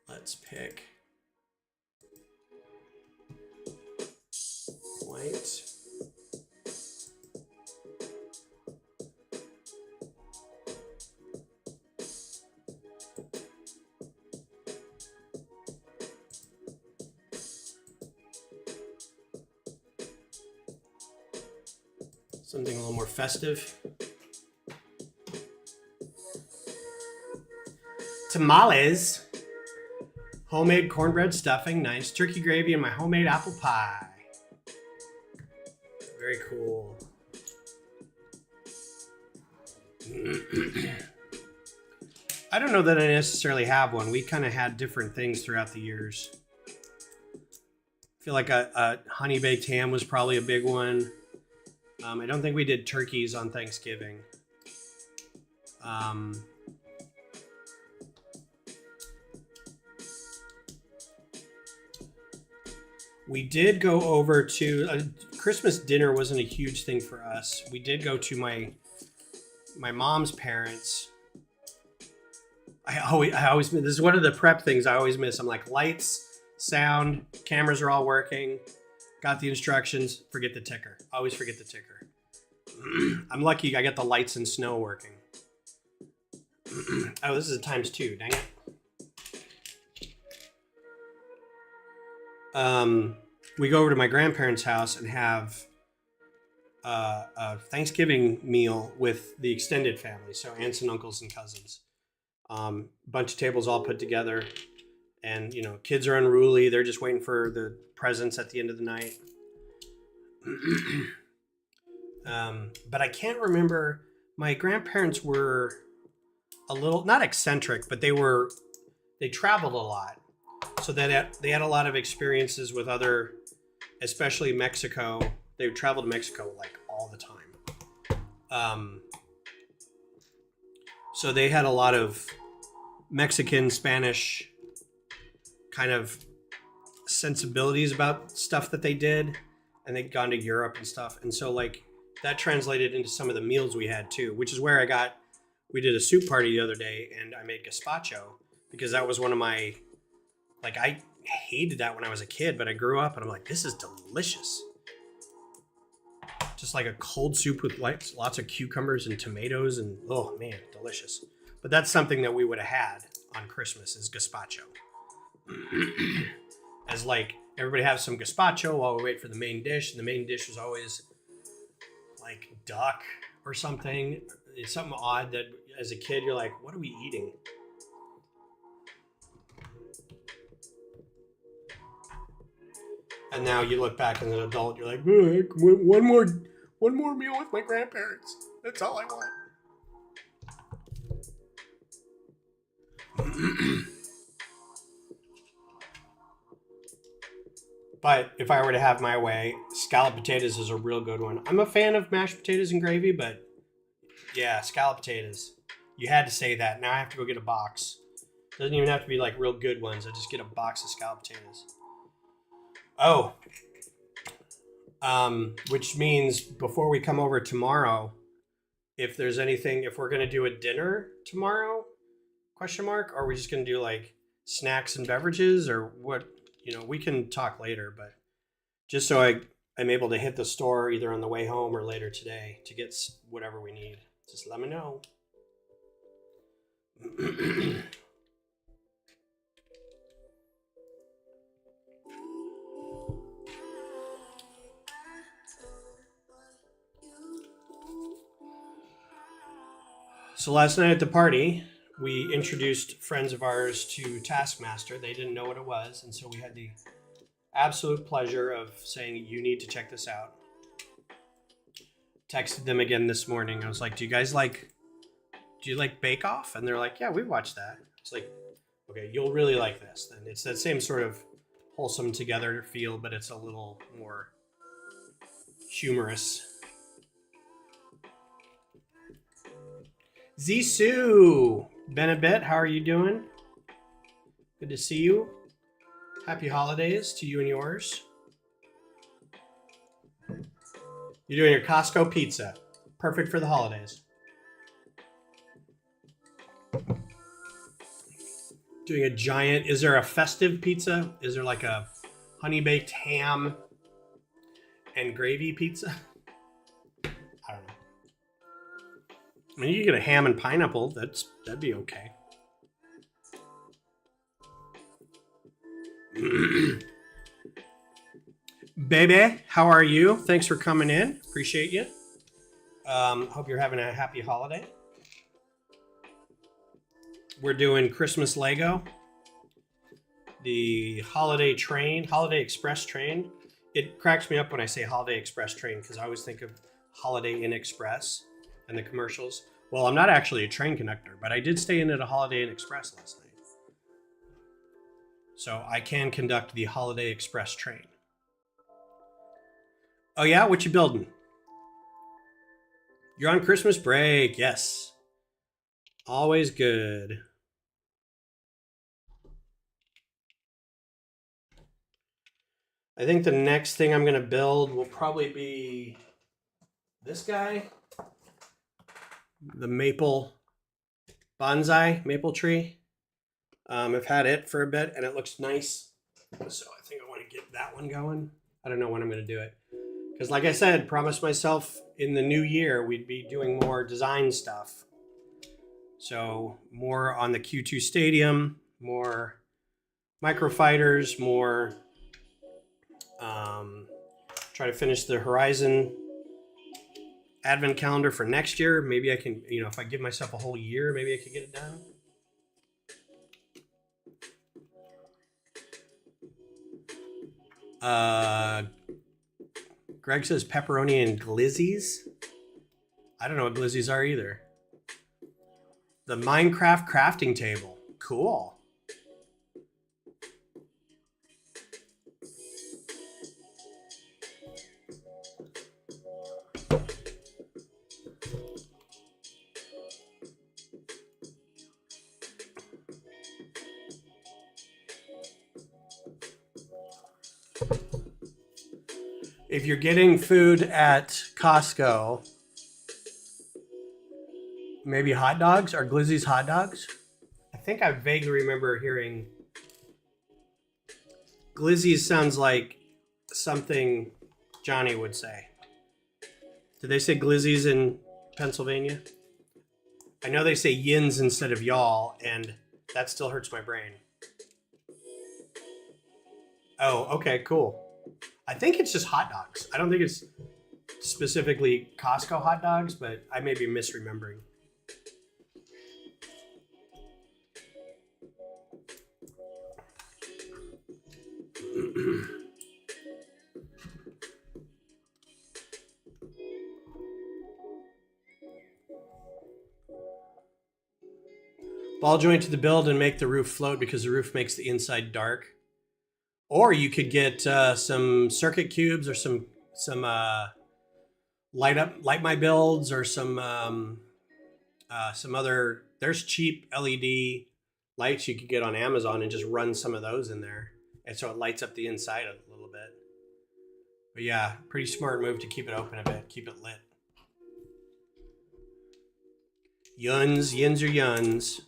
Let's pick white. Something a little more festive. Tamales. Homemade cornbread stuffing, nice turkey gravy, and my homemade apple pie. Very cool. I don't know that I necessarily have one. We kind of had different things throughout the years. I feel like a honey baked ham was probably a big one. I don't think we did turkeys on Thanksgiving. We did go over to Christmas dinner. Wasn't a huge thing for us. We did go to my mom's parents. I always this is one of the prep things I always miss. I'm like, lights, sound, cameras are all working. Got the instructions. Forget the ticker. Always forget the ticker. I'm lucky I got the lights and snow working. Oh, this is a ×2. Dang it. We go over to my grandparents' house and have a Thanksgiving meal with the extended family, so aunts and uncles and cousins. Bunch of tables all put together, and kids are unruly. They're just waiting for the presents at the end of the night. But I can't remember. My grandparents were a little, not eccentric, but they traveled a lot, so that they had a lot of experiences with other, especially Mexico. They traveled to Mexico like all the time. So they had a lot of Mexican, Spanish kind of sensibilities about stuff that they did, and they'd gone to Europe and stuff. And so like that translated into some of the meals we had too, which is where we did a soup party the other day, and I made gazpacho because that was one of my, like, I hated that when I was a kid, but I grew up and I'm like, this is delicious. Just like a cold soup with lots of cucumbers and tomatoes, and oh man, delicious. But that's something that we would have had on Christmas is gazpacho. As like everybody have some gazpacho while we wait for the main dish. And the main dish was always like duck or something. It's something odd that as a kid you're like, what are we eating? And now you look back as an adult, you're like, one more meal with my grandparents. That's all I want. But if I were to have my way, scalloped potatoes is a real good one. I'm a fan of mashed potatoes and gravy, but yeah, scalloped potatoes. You had to say that. Now I have to go get a box. Doesn't even have to be like real good ones. I just get a box of scalloped potatoes. Oh, which means before we come over tomorrow, if there's anything, if we're going to do a dinner tomorrow, ? Or are we just going to do like snacks and beverages or what? We can talk later, but just so I'm able to hit the store either on the way home or later today to get whatever we need, just let me know. So last night at the party, we introduced friends of ours to Taskmaster. They didn't know what it was, and so we had the absolute pleasure of saying, you need to check this out. Texted them again this morning. I was like, do you like Bake Off? And they're like, yeah, we watched that. It's like, okay, you'll really like this. And it's that same sort of wholesome together feel, but it's a little more humorous. Zisoo, been a bit. How are you doing? Good to see you. Happy holidays to you and yours. You're doing your Costco pizza. Perfect for the holidays. Doing a giant, is there a festive pizza? Is there like a honey baked ham and gravy pizza? I don't know. I mean, you get a ham and pineapple. That'd be okay. Baby, how are you? Thanks for coming in. Appreciate you. Hope you're having a happy holiday. We're doing Christmas Lego. The Holiday Express train. It cracks me up when I say Holiday Express train because I always think of Holiday Inn Express and the commercials. Well, I'm not actually a train conductor, but I did stay in at a Holiday Inn Express last night. So I can conduct the Holiday Express train. Oh yeah? What you building? You're on Christmas break. Yes. Always good. I think the next thing I'm going to build will probably be this guy. The maple bonsai maple tree. I've had it for a bit and it looks nice. So I think I want to get that one going. I don't know when I'm going to do it. Because like I said, promised myself in the new year we'd be doing more design stuff. So more on the Q2 Stadium, more microfighters, more try to finish the Horizon advent calendar for next year. Maybe I can, if I give myself a whole year, maybe I could get it done. Greg says pepperoni and glizzies. I don't know what glizzies are either. The Minecraft crafting table. Cool. If you're getting food at Costco, maybe hot dogs? Are glizzies hot dogs? I think I vaguely remember hearing glizzies sounds like something Johnny would say. Did they say glizzies in Pennsylvania? I know they say yins instead of y'all, and that still hurts my brain. Oh, okay, cool. I think it's just hot dogs. I don't think it's specifically Costco hot dogs, but I may be misremembering. Ball joint to the build and make the roof float because the roof makes the inside dark. Or you could get some circuit cubes or some light my builds or some other. There's cheap LED lights you could get on Amazon and just run some of those in there, and so it lights up the inside a little bit. But yeah, pretty smart move to keep it open a bit, keep it lit. Yins or yuns.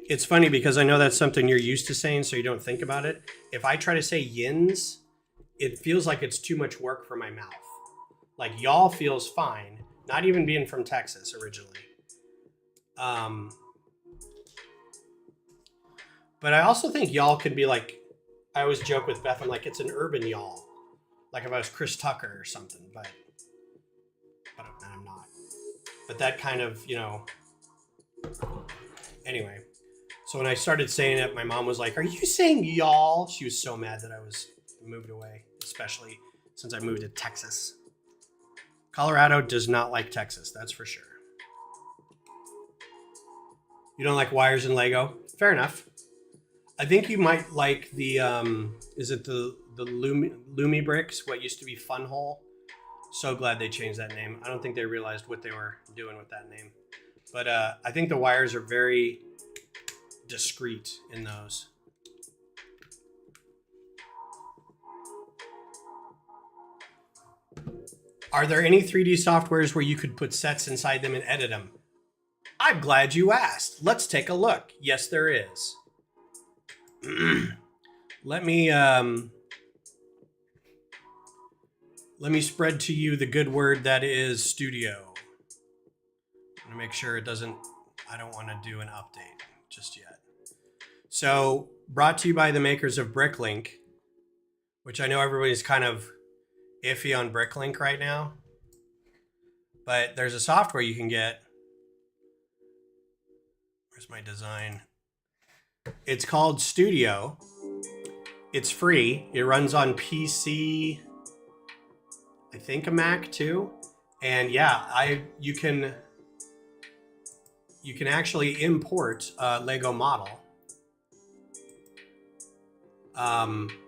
It's funny because I know that's something you're used to saying, so you don't think about it. If I try to say yins, it feels like it's too much work for my mouth. Like y'all feels fine, not even being from Texas originally. But I also think y'all could be like, I always joke with Beth, I'm like, it's an urban y'all. Like if I was Chris Tucker or something, but I'm not. But that kind of, anyway. So when I started saying it, my mom was like, are you saying y'all? She was so mad that I was moved away, especially since I moved to Texas. Colorado does not like Texas, that's for sure. You don't like wires and Lego? Fair enough. I think you might like the, is it the Lumi bricks, what used to be Fun Hole? So glad they changed that name. I don't think they realized what they were doing with that name. But I think the wires are very discreet in those. Are there any 3D softwares where you could put sets inside them and edit them? I'm glad you asked. Let's take a look. Yes, there is. Let me spread to you the good word that is Studio. I'm gonna make sure it doesn't. I don't want to do an update just yet. So, brought to you by the makers of Bricklink, which I know everybody's kind of iffy on Bricklink right now, but there's a software you can get. Where's my design? It's called Studio, It's free. It runs on PC, I think a Mac too. And yeah, you can actually import a Lego model.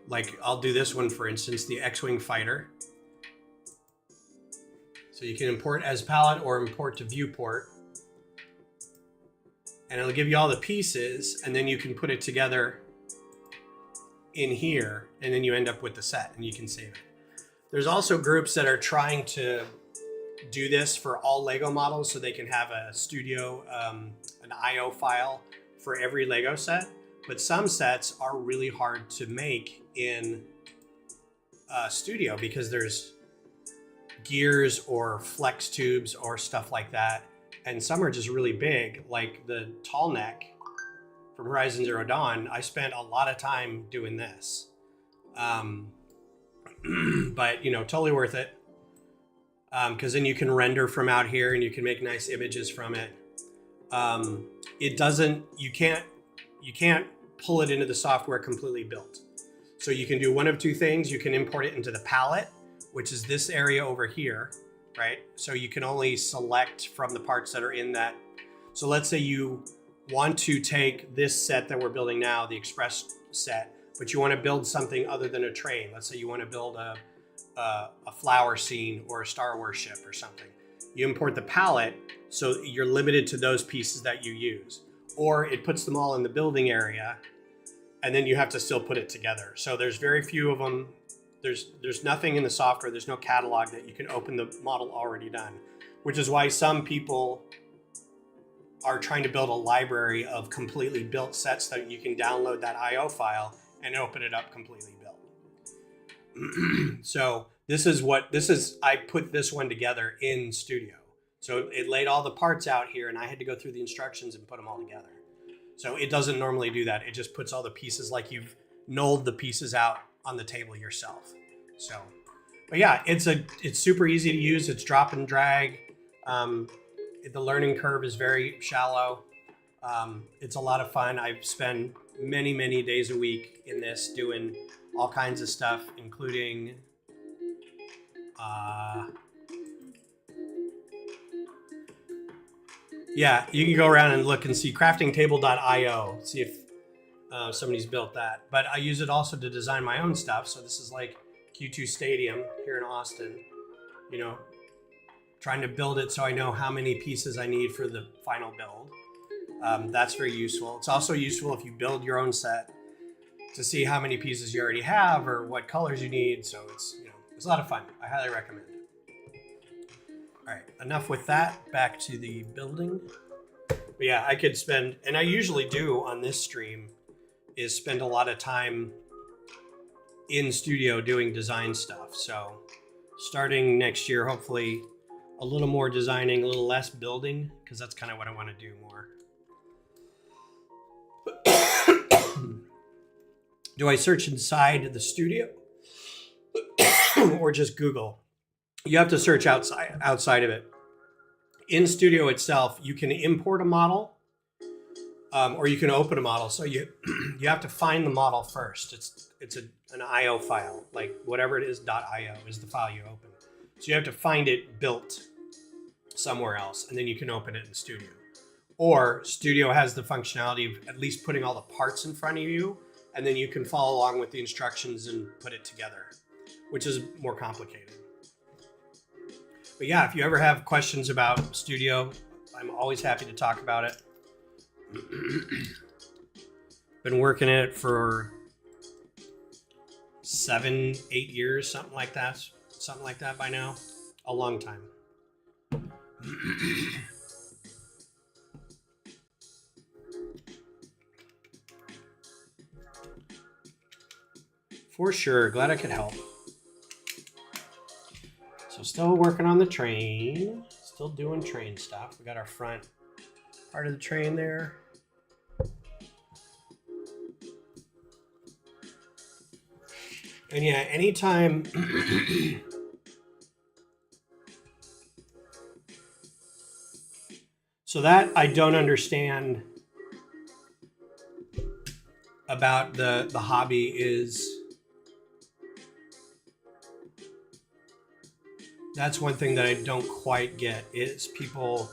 Like I'll do this one, for instance, the X-Wing fighter. So you can import as palette or import to viewport. And it'll give you all the pieces, and then you can put it together in here, and then you end up with the set, and you can save it. There's also groups that are trying to do this for all Lego models so they can have a studio, an IO file for every Lego set. But some sets are really hard to make in Studio because there's gears or flex tubes or stuff like that. And some are just really big, like the tall neck from Horizon Zero Dawn. I spent a lot of time doing this. But, you know, totally worth it. Because then you can render from out here and you can make nice images from it. It doesn't, you can't pull it into the software completely built. So you can do one of two things. You can import it into the palette, which is this area over here, right? So you can only select from the parts that are in that. So let's say you want to take this set that we're building now, the Express set, but you want to build something other than a train. Let's say you want to build a flower scene or a Star Wars ship or something. You import the palette, so you're limited to those pieces that you use. Or it puts them all in the building area, and then you have to still put it together. So there's very few of them. There's nothing in the software. There's no catalog that you can open the model already done, which is why some people are trying to build a library of completely built sets that you can download that IO file and open it up completely built. So I put this one together in Studio. So it laid all the parts out here and I had to go through the instructions and put them all together. So it doesn't normally do that. It just puts all the pieces like you've knolled the pieces out on the table yourself. So, but yeah, it's super easy to use. It's drop and drag. The learning curve is very shallow. It's a lot of fun. I've spent many, many days a week in this doing all kinds of stuff, including yeah, you can go around and look and see craftingtable.io, see if somebody's built that. But I use it also to design my own stuff. So this is like Q2 Stadium here in Austin, you know, trying to build it so I know how many pieces I need for the final build. That's very useful. It's also useful if you build your own set to see how many pieces you already have or what colors you need. So it's, you know, it's a lot of fun. I highly recommend it. All right, enough with that. Back to the building. But yeah, I could spend, and I usually do on this stream, is spend a lot of time in Studio doing design stuff. So starting next year, hopefully a little more designing, a little less building, because that's kind of what I want to do more. Do I search inside the Studio or just Google? You have to search outside of it. In Studio itself, you can import a model or you can open a model. So you have to find the model first. It's an IO file, like whatever it is, .io is the file you open. So you have to find it built somewhere else, and then you can open it in Studio. Or Studio has the functionality of at least putting all the parts in front of you, and then you can follow along with the instructions and put it together, which is more complicated. But yeah, if you ever have questions about Studio, I'm always happy to talk about it. Been working in it for 7-8 years, something like that by now. A long time. For sure, glad I could help. So still working on the train, still doing train stuff. We got our front part of the train there. And yeah, anytime so that I don't understand about the hobby is That's one thing that I don't quite get is people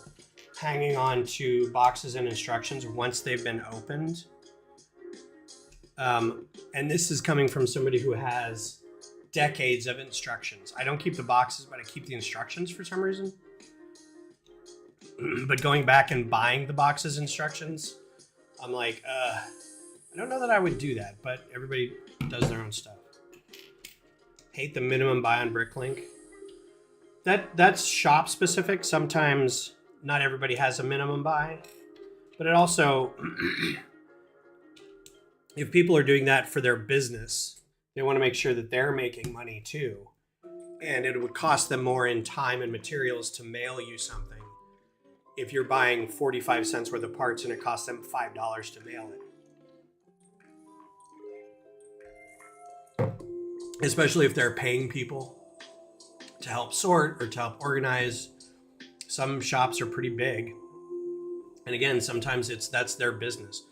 hanging on to boxes and instructions once they've been opened. And this is coming from somebody who has decades of instructions. I don't keep the boxes, but I keep the instructions for some reason. But going back and buying the boxes instructions, I'm like, I don't know that I would do that, but everybody does their own stuff. Hate the minimum buy on Bricklink. That's shop specific. Sometimes not everybody has a minimum buy, but it also, if people are doing that for their business, they want to make sure that they're making money too. And it would cost them more in time and materials to mail you something if you're buying 45 cents worth of parts and it costs them $5 to mail it. Especially if they're paying people to help sort or to help organize. Some shops are pretty big. And again, sometimes that's their business,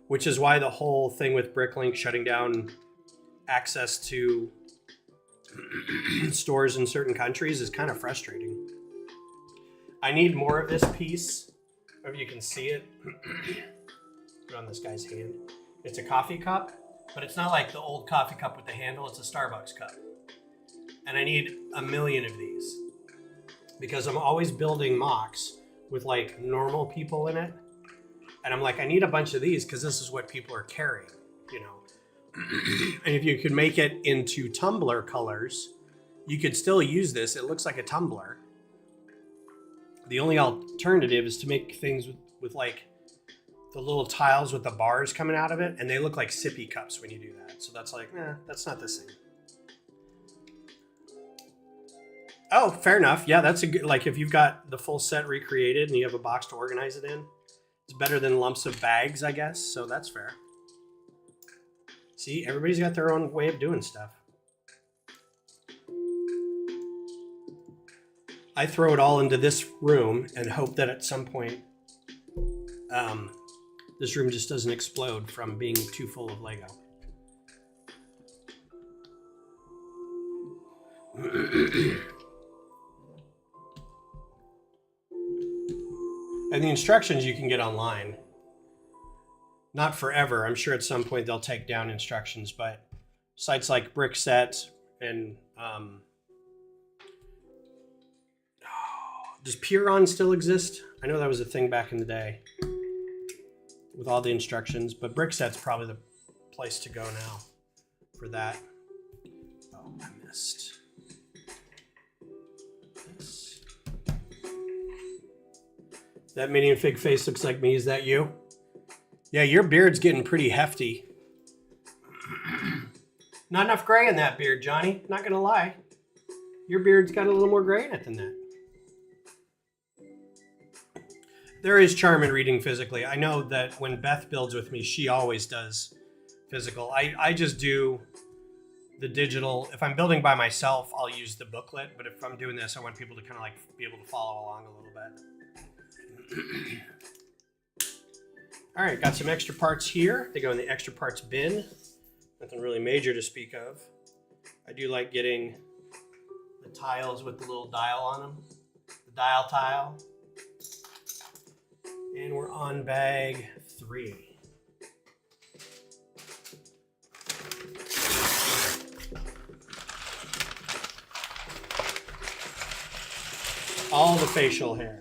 which is why the whole thing with Bricklink shutting down access to stores in certain countries is kind of frustrating. I need more of this piece. If you can see it, put it on this guy's hand. It's a coffee cup, but it's not like the old coffee cup with the handle. It's a Starbucks cup. And I need a million of these because I'm always building mocks with like normal people in it. And I'm like, I need a bunch of these because this is what people are carrying, you know. And if you could make it into tumbler colors, you could still use this. It looks like a tumbler. The only alternative is to make things with like the little tiles with the bars coming out of it, and they look like sippy cups when you do that. So that's like, that's not the same. Oh, fair enough. Yeah, that's a good, like if you've got the full set recreated and you have a box to organize it in, it's better than lumps of bags, I guess. So that's fair. See, everybody's got their own way of doing stuff. I throw it all into this room and hope that at some point this room just doesn't explode from being too full of Lego. And the instructions you can get online. Not forever. I'm sure at some point they'll take down instructions, but sites like Brickset and does Puron still exist? I know that was a thing back in the day with all the instructions, but Brickset's probably the place to go now for that. Oh, I missed this. That mini fig face looks like me. Is that you? Yeah, your beard's getting pretty hefty. Not enough gray in that beard, Johnny. Not gonna lie. Your beard's got a little more gray in it than that. There is charm in reading physically. I know that when Beth builds with me, she always does physical. I just do the digital. If I'm building by myself, I'll use the booklet. But if I'm doing this, I want people to kind of like be able to follow along a little bit. All right, got some extra parts here. They go in the extra parts bin. Nothing really major to speak of. I do like getting the tiles with the little dial on them. The dial tile. And we're on bag 3. All the facial hair.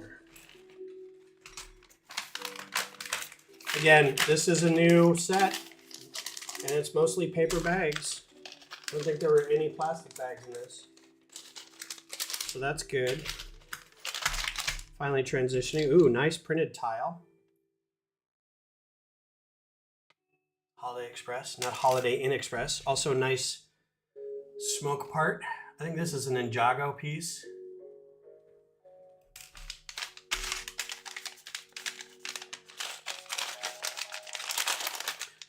Again, this is a new set, and it's mostly paper bags. I don't think there were any plastic bags in this. So that's good. Finally transitioning. Ooh, nice printed tile. Holiday Express, not Holiday Inn Express. Also nice smoke part. I think this is an Ninjago piece.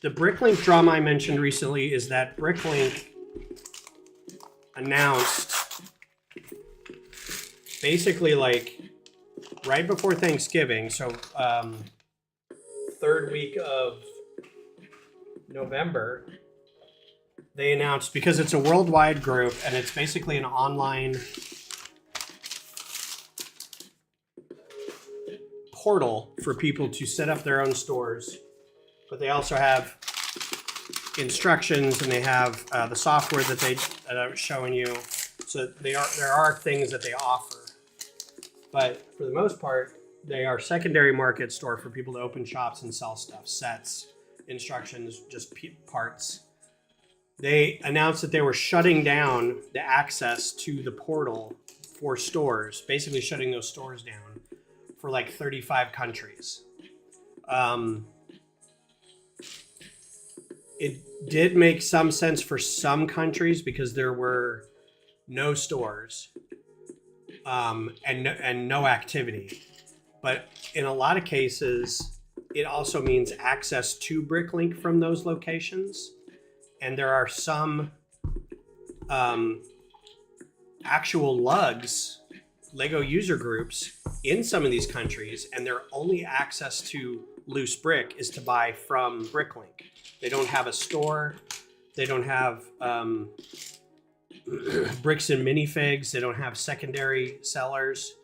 The Bricklink drama I mentioned recently is that Bricklink announced basically like right before Thanksgiving, so third week of November, they announced, because it's a worldwide group and it's basically an online portal for people to set up their own stores, but they also have instructions and they have the software that I was showing you. So there are things that they offer, but for the most part, they are secondary market store for people to open shops and sell stuff, sets, instructions, just parts. They announced that they were shutting down the access to the portal for stores, basically shutting those stores down for like 35 countries. It did make some sense for some countries because there were no stores and no activity. But in a lot of cases, it also means access to Bricklink from those locations. And there are some actual lugs, Lego user groups in some of these countries, and their only access to loose brick is to buy from Bricklink. They don't have a store. They don't have bricks and minifigs. They don't have secondary sellers.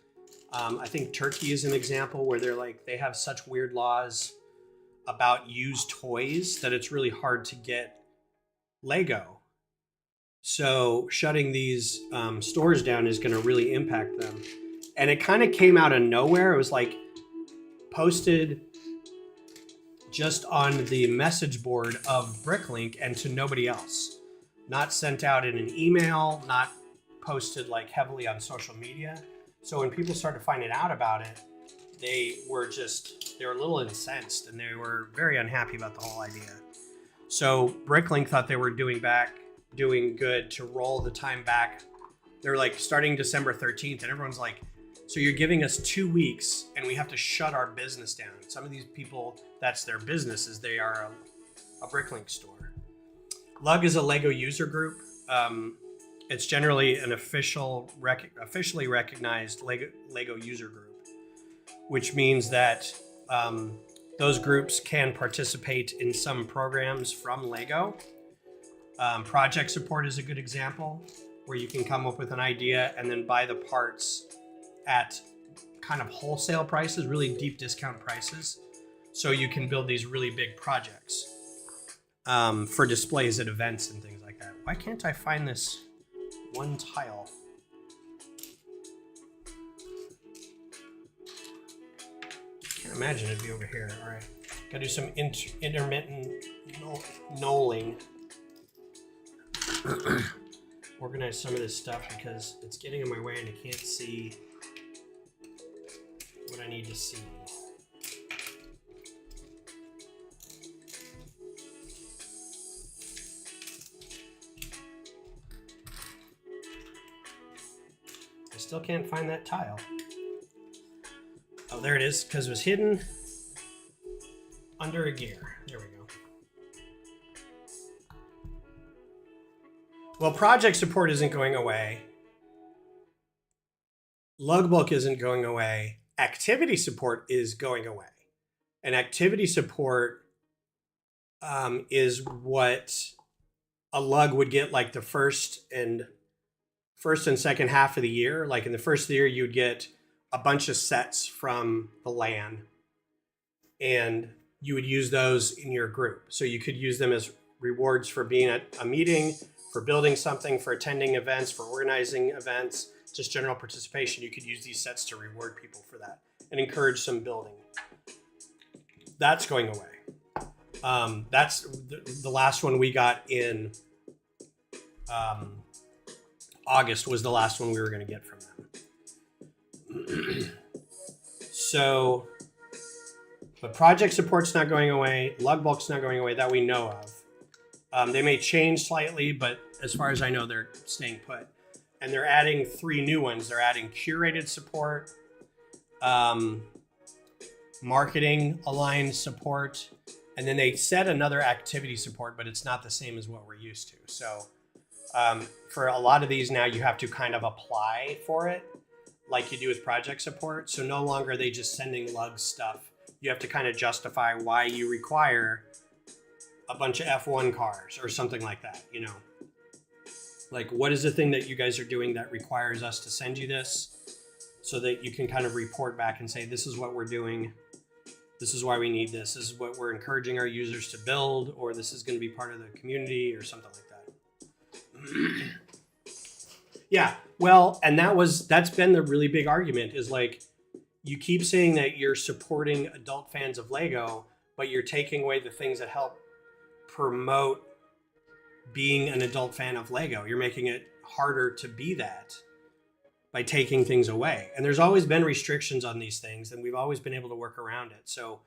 I think Turkey is an example where they have such weird laws about used toys that it's really hard to get Lego. So shutting these stores down is going to really impact them. And it kind of came out of nowhere. It was like posted just on the message board of Bricklink and to nobody else. Not sent out in an email, not posted like heavily on social media. So when people started finding out about it, they were a little incensed and they were very unhappy about the whole idea. So Bricklink thought they were doing good to roll the time back. They're like starting December 13th and everyone's like, so you're giving us 2 weeks and we have to shut our business down. Some of these people, that's their business, is they are a Bricklink store. Lug is a Lego user group. It's generally an officially recognized Lego user group, which means that those groups can participate in some programs from Lego. Project support is a good example where you can come up with an idea and then buy the parts at kind of wholesale prices, really deep discount prices. So you can build these really big projects for displays at events and things like that. Why can't I find this one tile? Can't imagine it'd be over here. All right, gotta do some intermittent knolling. Organize some of this stuff because it's getting in my way and I can't see what I need to see. I still can't find that tile. Oh, there it is, because it was hidden under a gear. There we go. Well, project support isn't going away. Lugbook isn't going away. Activity support is going away. And activity support is what a lug would get like the first and second half of the year. Like in the first of the year, you'd get a bunch of sets from the LAN and you would use those in your group. So you could use them as rewards for being at a meeting, for building something, for attending events, for organizing events, just general participation. You could use these sets to reward people for that and encourage some building. That's going away. That's the last one we got in August was the last one we were going to get from them. So, but project support's not going away. Lugbulk's not going away that we know of. They may change slightly, but as far as I know, they're staying put. And they're adding 3 new ones. They're adding curated support, marketing aligned support, and then they said another activity support, but it's not the same as what we're used to. So for a lot of these now, you have to kind of apply for it like you do with project support. So no longer are they just sending lug stuff. You have to kind of justify why you require a bunch of F1 cars or something like that, you know. Like, what is the thing that you guys are doing that requires us to send you this? so that you can kind of report back and say, this is what we're doing. This is why we need this. This is what we're encouraging our users to build, or this is going to be part of the community or something like that. Yeah, well, and that's been the really big argument is like, you keep saying that you're supporting adult fans of Lego, but you're taking away the things that help promote being an adult fan of Lego. You're making it harder to be that by taking things away. And there's always been restrictions on these things, and we've always been able to work around it. So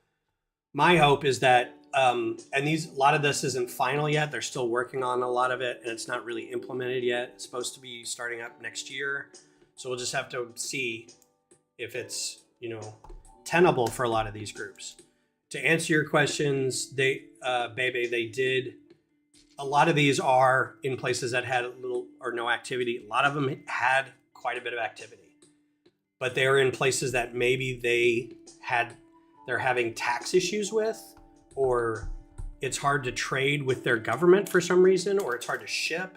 my hope is that, and a lot of this isn't final yet. They're still working on a lot of it, and it's not really implemented yet. It's supposed to be starting up next year. So we'll just have to see if it's, tenable for a lot of these groups. To answer your questions, they did. A lot of these are in places that had little or no activity. A lot of them had quite a bit of activity, but they're in places that maybe they're having tax issues with, or it's hard to trade with their government for some reason, or it's hard to ship.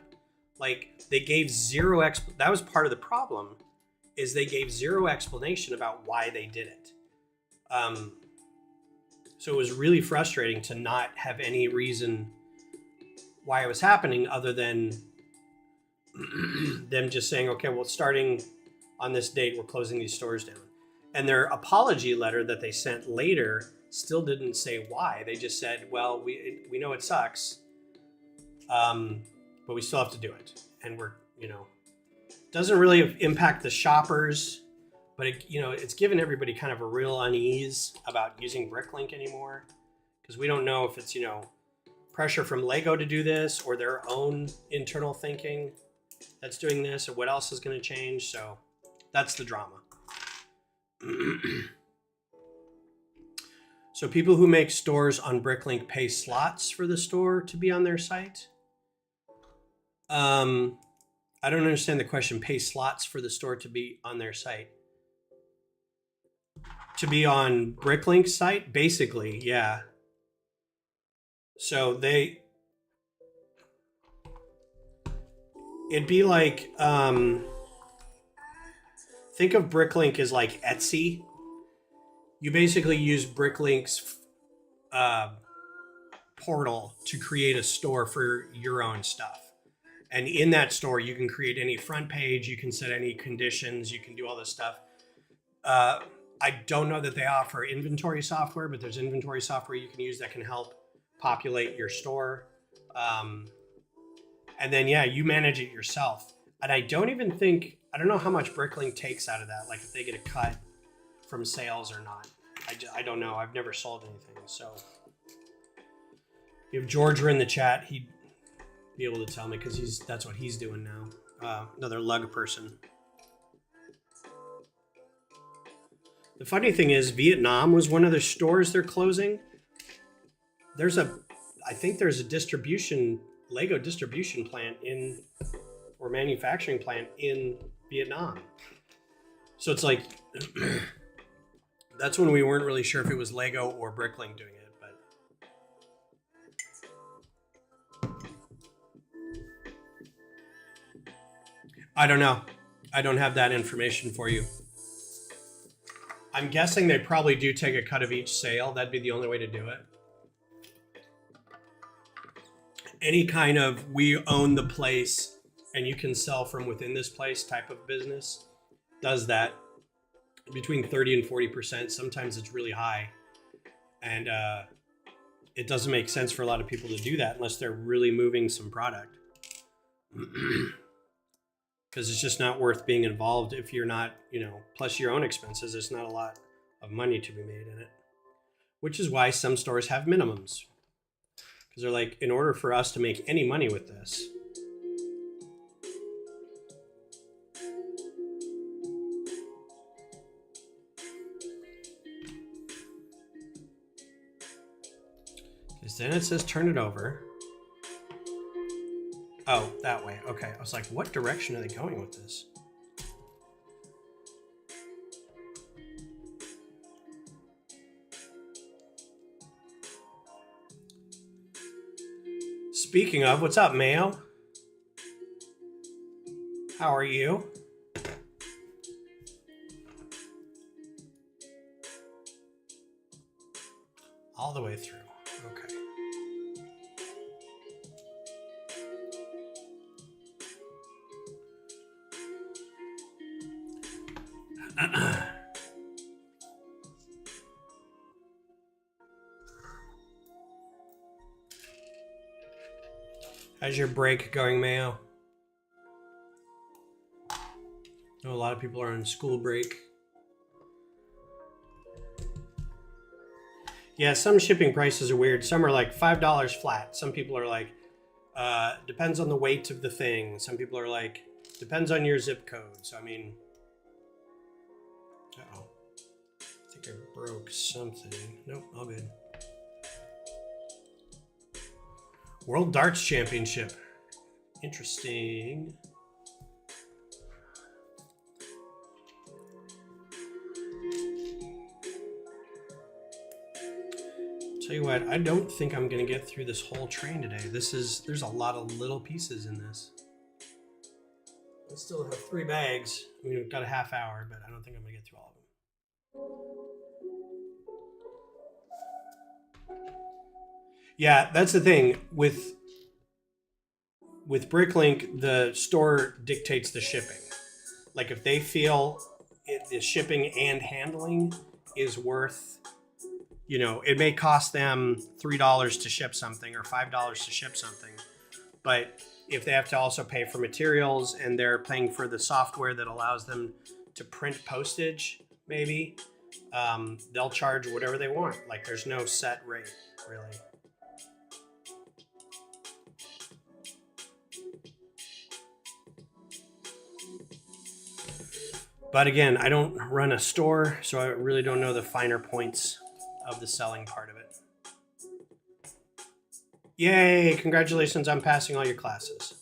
Like they gave zero that was part of the problem, is they gave zero explanation about why they did it. So it was really frustrating to not have any reason why it was happening other than them just saying, okay, well, starting on this date, we're closing these stores down. And their apology letter that they sent later still didn't say why. They just said, well, we know it sucks, but we still have to do it. And we're, doesn't really impact the shoppers, but it's given everybody kind of a real unease about using Bricklink anymore, because we don't know if it's, pressure from Lego to do this or their own internal thinking that's doing this, or what else is going to change. So that's the drama. So people who make stores on Bricklink pay slots for the store to be on their site. I don't understand the question. Pay slots for the store to be on their site. To be on Bricklink's site? Basically, yeah. So it'd be like, think of Bricklink as like Etsy. You basically use Bricklink's portal to create a store for your own stuff. And in that store, you can create any front page, you can set any conditions, you can do all this stuff. I don't know that they offer inventory software, but there's inventory software you can use that can help populate your store. And then, yeah, you manage it yourself. And I don't know how much Bricklink takes out of that, like if they get a cut from sales or not. I don't know. I've never sold anything. So if George were in the chat, he'd be able to tell me, because that's what he's doing now. Another lug person. The funny thing is, Vietnam was one of the stores they're closing. I think there's a Lego distribution plant or manufacturing plant in Vietnam. So it's like, that's when we weren't really sure if it was Lego or Bricklink doing it, but. I don't know. I don't have that information for you. I'm guessing they probably do take a cut of each sale. That'd be the only way to do it. Any kind of we own the place and you can sell from within this place type of business does that between 30 and 40%. Sometimes it's really high. And it doesn't make sense for a lot of people to do that unless they're really moving some product. Because it's just not worth being involved if you're not, plus your own expenses. There's not a lot of money to be made in it, which is why some stores have minimums. Because they're like, in order for us to make any money with this, because then it says turn it over. Oh, that way. Okay. I was like, what direction are they going with this? Speaking of, what's up, Mayo? How are you? All the way through. Okay. How's your break going, Mayo? I know a lot of people are on school break. Yeah, some shipping prices are weird. Some are like $5 flat. Some people are like, depends on the weight of the thing. Some people are like, depends on your zip code. So, I mean, uh-oh. I think I broke something. Nope, all good. World Darts Championship. Interesting. Tell you what, I don't think I'm gonna get through this whole train today. There's a lot of little pieces in this. I still have 3 bags. I mean, we've got a half hour, but I don't think I'm gonna get through all of them. Yeah, that's the thing with Bricklink, the store dictates the shipping. Like if they feel the shipping and handling is worth, you know, it may cost them $3 to ship something or $5 to ship something, but if they have to also pay for materials and they're paying for the software that allows them to print postage, maybe, they'll charge whatever they want. Like there's no set rate, really. But again, I don't run a store, so I really don't know the finer points of the selling part of it. Yay, congratulations on passing all your classes.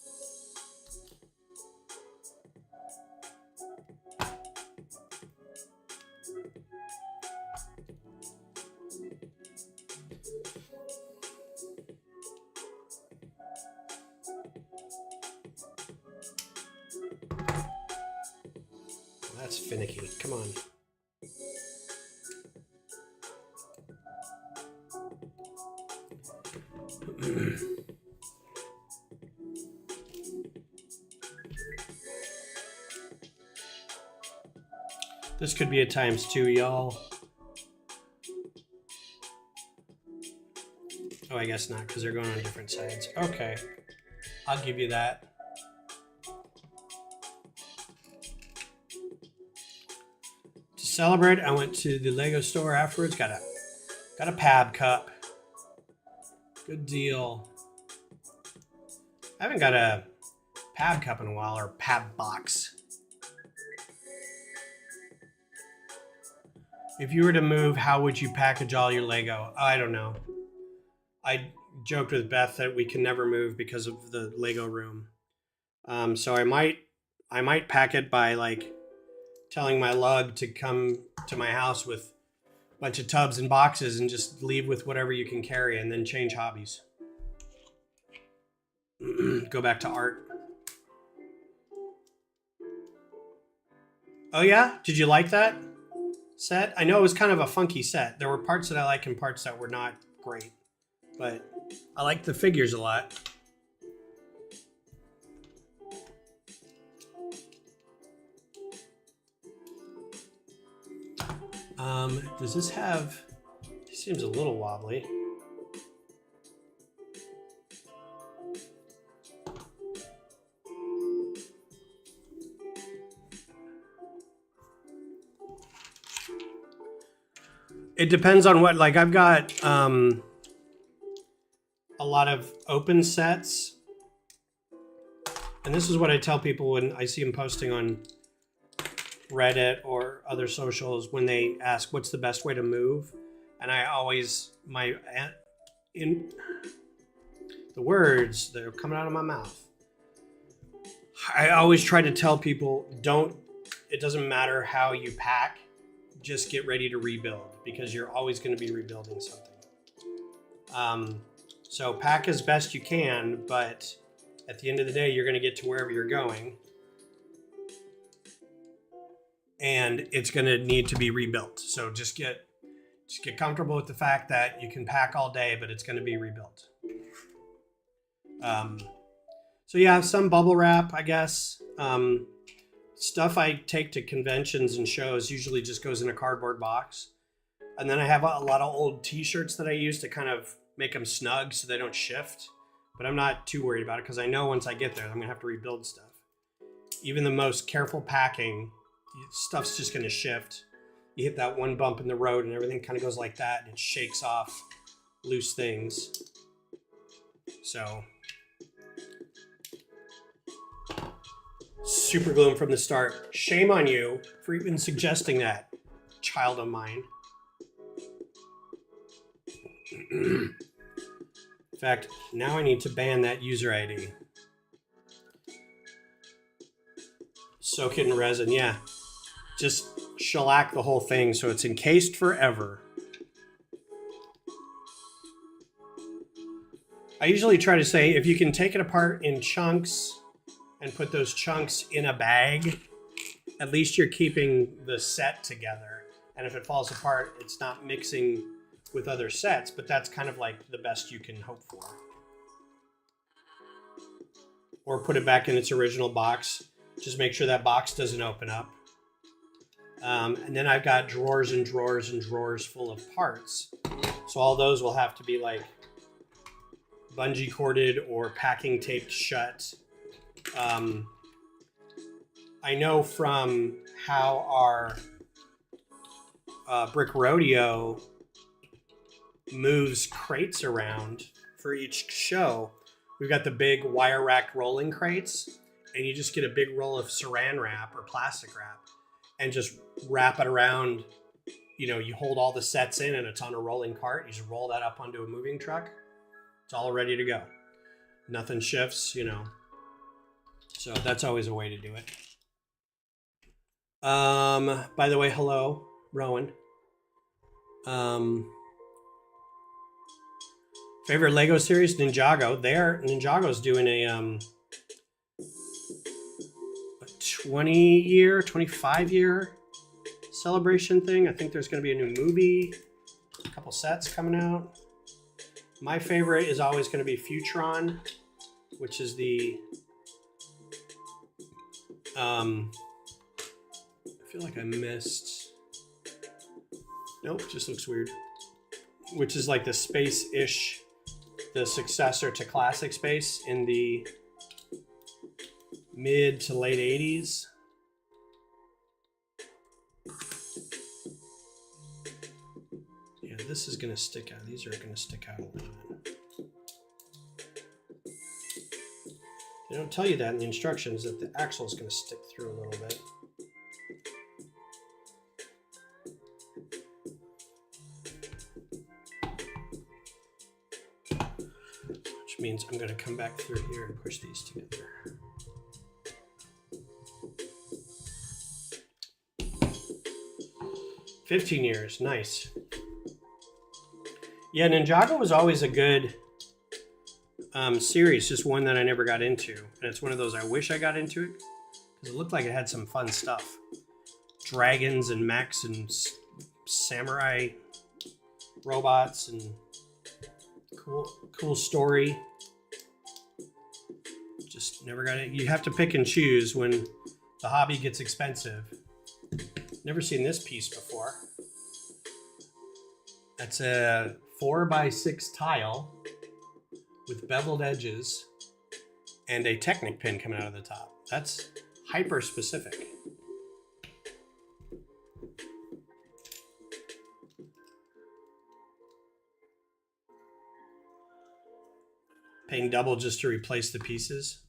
That's finicky. Come on. This could be a ×2, y'all. Oh, I guess not, because they're going on different sides. Okay, I'll give you that. To celebrate, I went to the Lego store afterwards. Got a Pab cup. Good deal. I haven't got a Pab cup in a while, or Pab box. If you were to move, how would you package all your Lego? I don't know. I joked with Beth that we can never move because of the Lego room. So I might pack it by like telling my lug to come to my house with a bunch of tubs and boxes and just leave with whatever you can carry and then change hobbies. Go back to art. Oh yeah? Did you like that set? I know it was kind of a funky set. There were parts that I liked and parts that were not great. But I like the figures a lot. Does this have... It seems a little wobbly. It depends on what, like I've got a lot of open sets. And this is what I tell people when I see them posting on Reddit or other socials when they ask what's the best way to move. And I always, in the words that are coming out of my mouth, I always try to tell people, it doesn't matter how you pack, just get ready to rebuild because you're always going to be rebuilding something. So pack as best you can, but at the end of the day, you're going to get to wherever you're going. And it's going to need to be rebuilt. So just Just get comfortable with the fact that you can pack all day, but it's going to be rebuilt. So yeah, some bubble wrap, I guess. Stuff I take to conventions and shows usually just goes in a cardboard box. And then I have a lot of old t-shirts that I use to kind of make them snug so they don't shift. But I'm not too worried about it because I know once I get there, I'm going to have to rebuild stuff. Even the most careful packing, stuff's just going to shift. You hit that one bump in the road and everything kind of goes like that and it shakes off loose things. So super glue them from the start. Shame on you for even suggesting that, child of mine. In fact, now I need to ban that user ID. Soak it in resin, yeah. Just shellac the whole thing so it's encased forever. I usually try to say if you can take it apart in chunks and put those chunks in a bag, at least you're keeping the set together. And if it falls apart, it's not mixing with other sets, but that's kind of like the best you can hope for. Or put it back in its original box. Just make sure that box doesn't open up. And then I've got drawers and drawers and drawers full of parts. So all those will have to be like bungee corded or packing taped shut. I know from how our Brick Rodeo moves crates around for each show, we've got the big wire racked rolling crates, and you just get a big roll of saran wrap or plastic wrap and just wrap it around. You know, you hold all the sets in and it's on a rolling cart. You just roll that up onto a moving truck. It's all ready to go. Nothing shifts, you know. So that's always a way to do it. By the way, hello, Rowan. Favorite Lego series, Ninjago. Ninjago's doing a 20-year, 25-year celebration thing. I think there's going to be a new movie, a couple sets coming out. My favorite is always going to be Futron, which is the I feel like I missed. Nope, just looks weird. Which is like the space-ish, the successor to Classic Space in the mid to late 80s. Yeah, this is going to stick out. These are going to stick out a little bit. They don't tell you that in the instructions, that the axle is going to stick through a little bit. Which means I'm going to come back through here and push these together. $15 years, nice. Yeah, Ninjago was always a good series, just one that I never got into. And it's one of those I wish I got into it, because it looked like it had some fun stuff. Dragons and mechs and samurai robots and cool story. Just never got it. You have to pick and choose when the hobby gets expensive. Never seen this piece before. That's a 4x6 tile with beveled edges and a Technic pin coming out of the top. That's hyper specific. Paying double just to replace the pieces.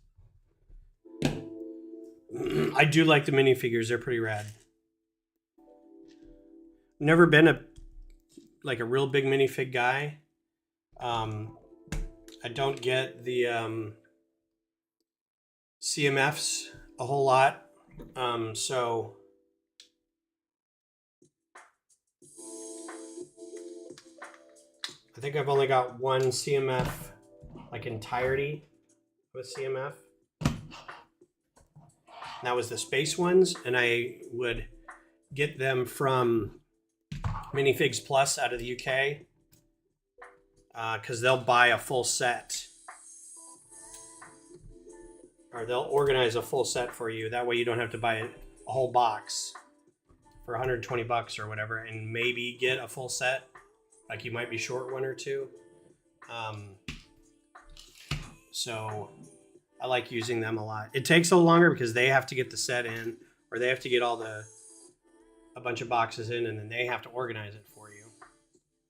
I do like the minifigures. They're pretty rad. Never been a real big minifig guy. I don't get the CMFs a whole lot. So I think I've only got one CMF, like entirety of a CMF. And that was the space ones, and I would get them from Minifigs Plus out of the UK, because they'll buy a full set, or they'll organize a full set for you. That way you don't have to buy a whole box for 120 bucks or whatever, and maybe get a full set. Like you might be short one or two. So I like using them a lot. It takes a little longer because they have to get the set in, or they have to get a bunch of boxes in, and then they have to organize it for you.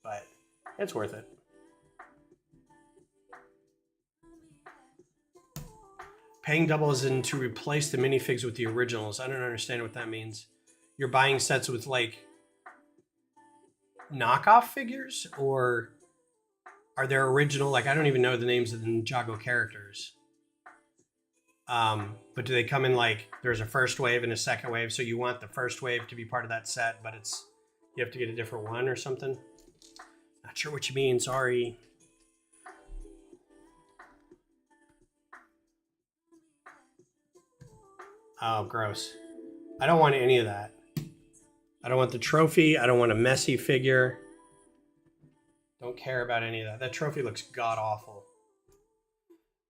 But it's worth it. Paying double is in to replace the minifigs with the originals. I don't understand what that means. You're buying sets with like knockoff figures, or are there original? Like, I don't even know the names of the Ninjago characters. But do they come in like there's a first wave and a second wave? So you want the first wave to be part of that set, but you have to get a different one or something. Not sure what you mean. Sorry. Oh, gross. I don't want any of that. I don't want the trophy. I don't want a messy figure. Don't care about any of that. That trophy looks god-awful.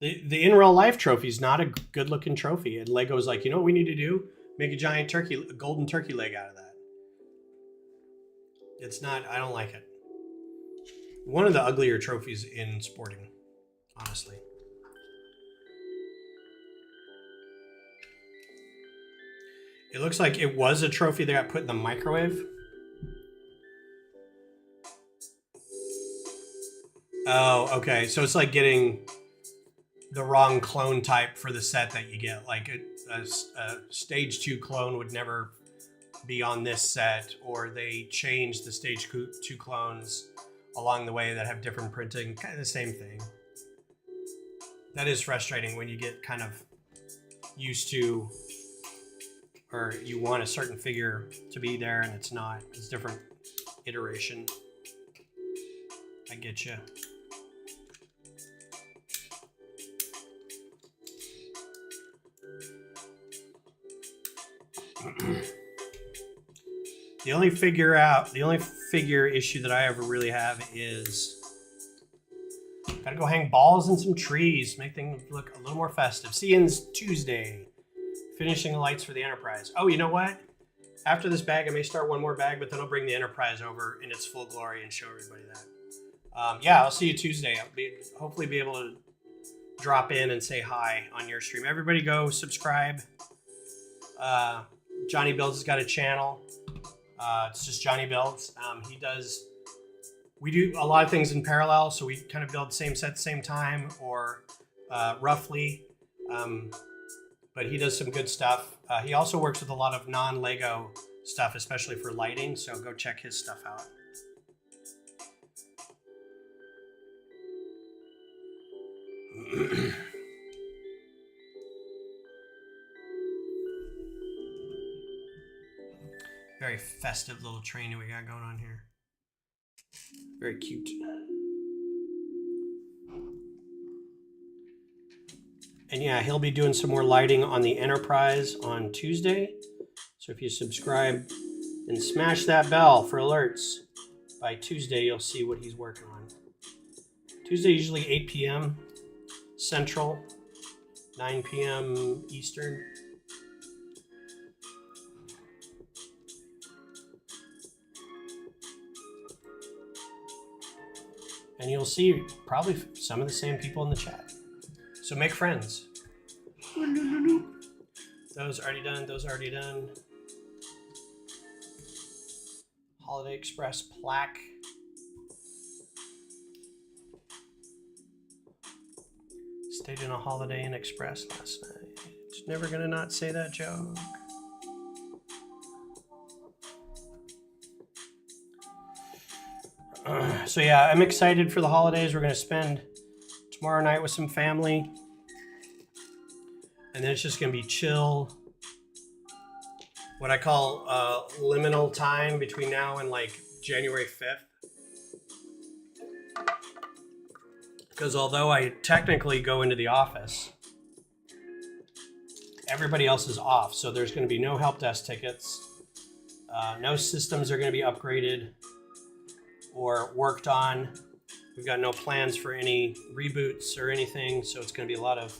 The in real life trophy is not a good looking trophy. And Lego's like, you know what we need to do? Make a giant turkey, a golden turkey leg out of that. It's not, I don't like it. One of the uglier trophies in sporting, honestly. It looks like it was a trophy that got put in the microwave. Oh, okay. So it's like getting the wrong clone type for the set that you get. Like a stage 2 clone would never be on this set, or they change the stage 2 clones along the way that have different printing. Kind of the same thing. That is frustrating when you get kind of used to, or you want a certain figure to be there and it's not. It's different iteration. I get you. The only figure issue that I ever really have is gotta go hang balls in some trees, make things look a little more festive. See you Tuesday. Finishing the lights for the Enterprise. Oh, you know what? After this bag, I may start one more bag, but then I'll bring the Enterprise over in its full glory and show everybody that. Yeah, I'll see you Tuesday. I'll hopefully be able to drop in and say hi on your stream. Everybody go subscribe. Johnny Builds has got a channel. It's just Johnny Builds. We do a lot of things in parallel, so we kind of build the same set, same time, or roughly. But he does some good stuff. He also works with a lot of non-Lego stuff, especially for lighting, so go check his stuff out. Very festive little train we got going on here. Very cute. And yeah, he'll be doing some more lighting on the Enterprise on Tuesday. So if you subscribe and smash that bell for alerts, by Tuesday you'll see what he's working on. Tuesday usually 8 p.m. Central, 9 p.m. Eastern. And you'll see probably some of the same people in the chat. So make friends. Those already done, those already done. Holiday Express plaque. Stayed in a Holiday Inn Express last night. Just never gonna not say that joke. So yeah, I'm excited for the holidays. We're gonna spend tomorrow night with some family, and then it's just gonna be chill. What I call liminal time between now and like January 5th. Because although I technically go into the office, everybody else is off. So there's gonna be no help desk tickets. No systems are gonna be upgraded. or worked on. We've got no plans for any reboots or anything, so it's going to be a lot of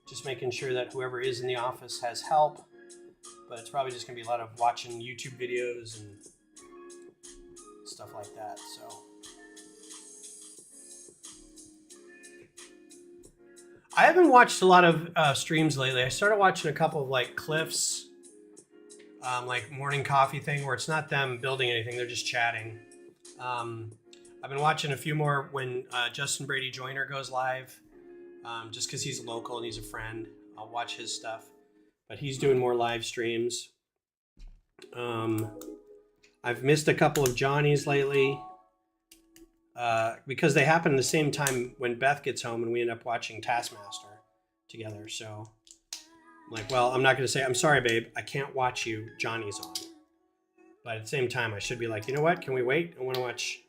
just making sure that whoever is in the office has help. But it's probably just going to be a lot of watching YouTube videos and stuff like that. So I haven't watched a lot of streams lately. I started watching a couple of like Cliff's like morning coffee thing where it's not them building anything, they're just chatting. I've been watching a few more when Justin Brady Joyner goes live, just because he's local and he's a friend. I'll watch his stuff, but he's doing more live streams. I've missed a couple of Johnny's lately because they happen at the same time when Beth gets home and we end up watching Taskmaster together. So I'm like, well, I'm not going to say, I'm sorry, babe, I can't watch you. Johnny's on. But at the same time, I should be like, you know what? Can we wait? I want to watch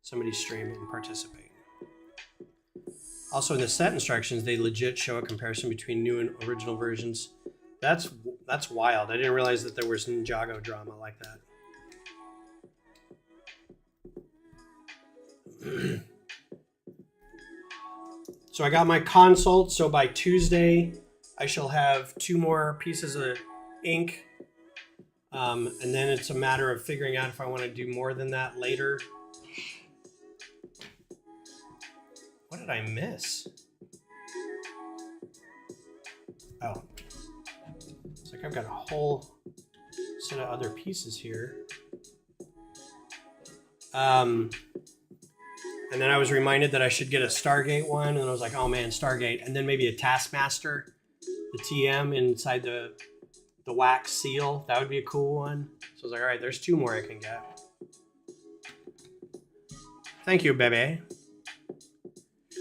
somebody stream and participate. Also, in the set instructions, they legit show a comparison between new and original versions. That's wild. I didn't realize that there was Ninjago drama like that. So I got my consult. So by Tuesday, I shall have 2 more pieces of ink. And then it's a matter of figuring out if I want to do more than that later. What did I miss? Oh. It's like I've got a whole set of other pieces here. And then I was reminded that I should get a Stargate one, and I was like, oh man, Stargate. And then maybe a Taskmaster, the TM inside the wax seal. That would be a cool one. So I was like, all right, there's 2 more I can get. Thank you, baby.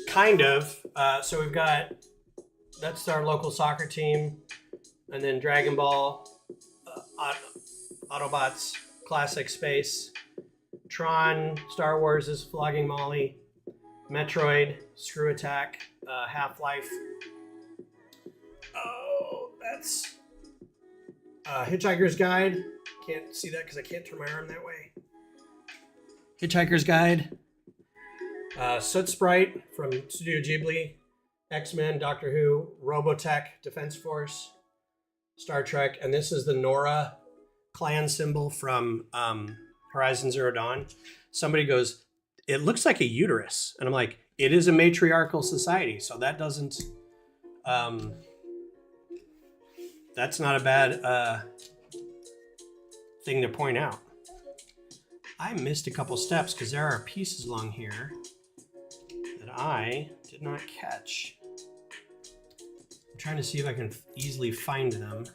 Kind of. So we've got, that's our local soccer team. And then Dragon Ball, Autobots, Classic Space, Tron, Star Wars is Flogging Molly, Metroid, Screw Attack, Half-Life. Oh, that's Hitchhiker's Guide. Can't see that because I can't turn my arm that way. Hitchhiker's Guide. Soot Sprite from Studio Ghibli, X-Men, Doctor Who, Robotech, Defense Force, Star Trek, and this is the Nora clan symbol from Horizon Zero Dawn. Somebody goes, it looks like a uterus. And I'm like, it is a matriarchal society, so that doesn't, that's not a bad thing to point out. I missed a couple steps because there are pieces along here that I did not catch. I'm trying to see if I can easily find them.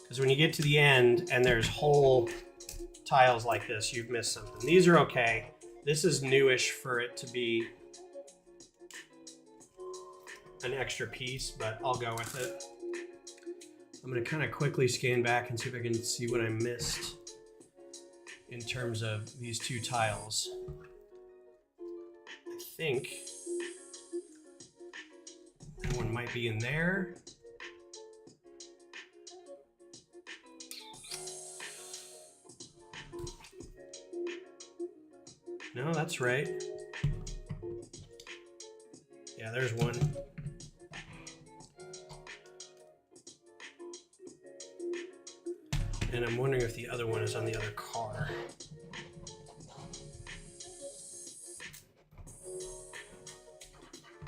Because when you get to the end and there's whole tiles like this, you've missed something. These are okay. This is newish for it to be an extra piece, but I'll go with it. I'm going to kind of quickly scan back and see if I can see what I missed in terms of these 2 tiles. I think that one might be in there. No, that's right. Yeah, there's one. And I'm wondering if the other one is on the other car.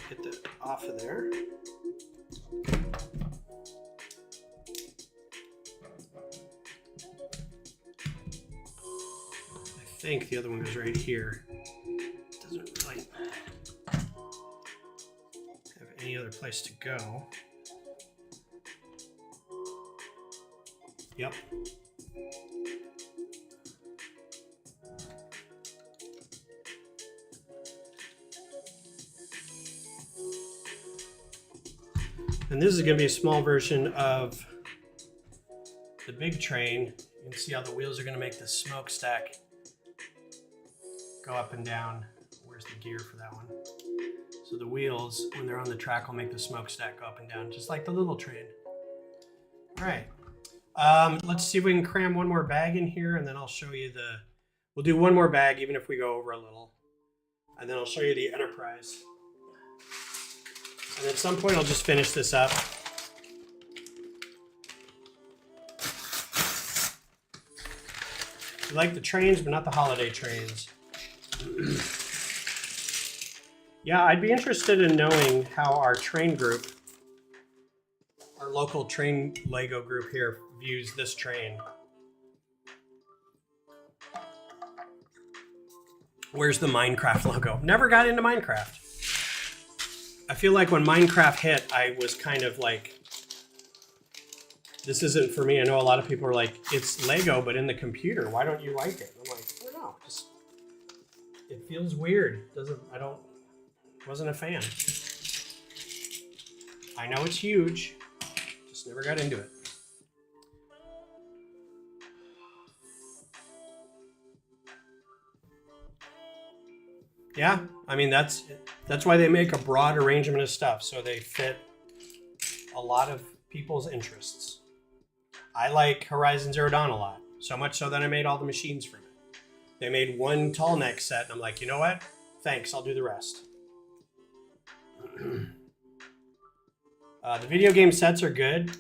Get that off of there. I think the other one is right here. Doesn't really have any other place to go. Yep. And this is going to be a small version of the big train. You can see how the wheels are going to make the smokestack go up and down. Where's the gear for that one? So the wheels, when they're on the track, will make the smokestack go up and down, just like the little train. All right. Let's see if we can cram one more bag in here, and then I'll show you We'll do one more bag, even if we go over a little. And then I'll show you the Enterprise. And at some point, I'll just finish this up. I like the trains, but not the holiday trains. Yeah, I'd be interested in knowing how our train group, our local train Lego group here, views this train. Where's the Minecraft logo? Never got into Minecraft. I feel like when Minecraft hit, I was kind of like, this isn't for me. I know a lot of people are like, it's Lego, but in the computer. Why don't you like it? I'm like, I don't know. Just, it feels weird. Wasn't a fan. I know it's huge. Just never got into it. Yeah, I mean, that's why they make a broad arrangement of stuff, so they fit a lot of people's interests. I like Horizon Zero Dawn a lot, so much so that I made all the machines from it. They made one tall neck set, and I'm like, you know what? Thanks, I'll do the rest. The video game sets are good.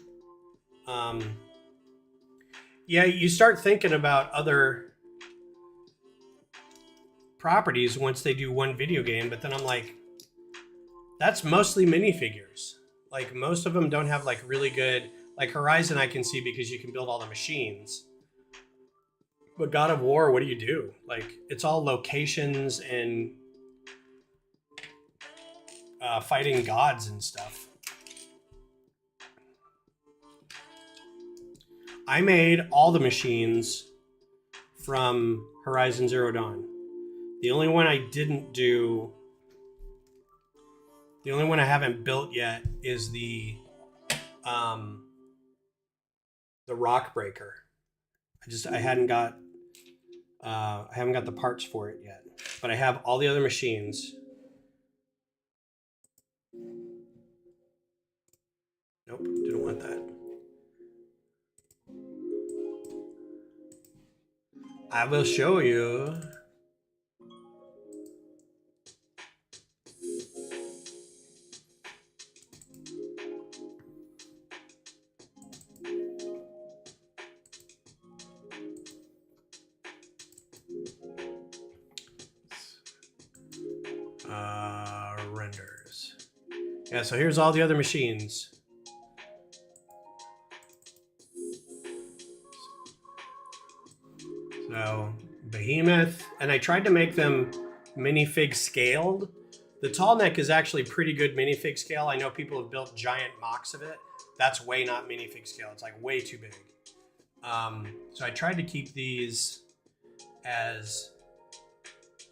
Yeah, you start thinking about other properties once they do one video game, but then I'm like, that's mostly minifigures. Like, most of them don't have like really good, like Horizon I can see because you can build all the machines. But God of War, what do you do? Like, it's all locations and fighting gods and stuff. I made all the machines from Horizon Zero Dawn. The only one I didn't do, the only one I haven't built yet is the Rock Breaker. I haven't got the parts for it yet, but I have all the other machines. Nope, didn't want that. I will show you. Renders. Yeah, so here's all the other machines. So Behemoth, and I tried to make them minifig scaled. The tall neck is actually pretty good minifig scale. I know people have built giant mocks of it. That's way not minifig scale. It's like way too big. So I tried to keep these as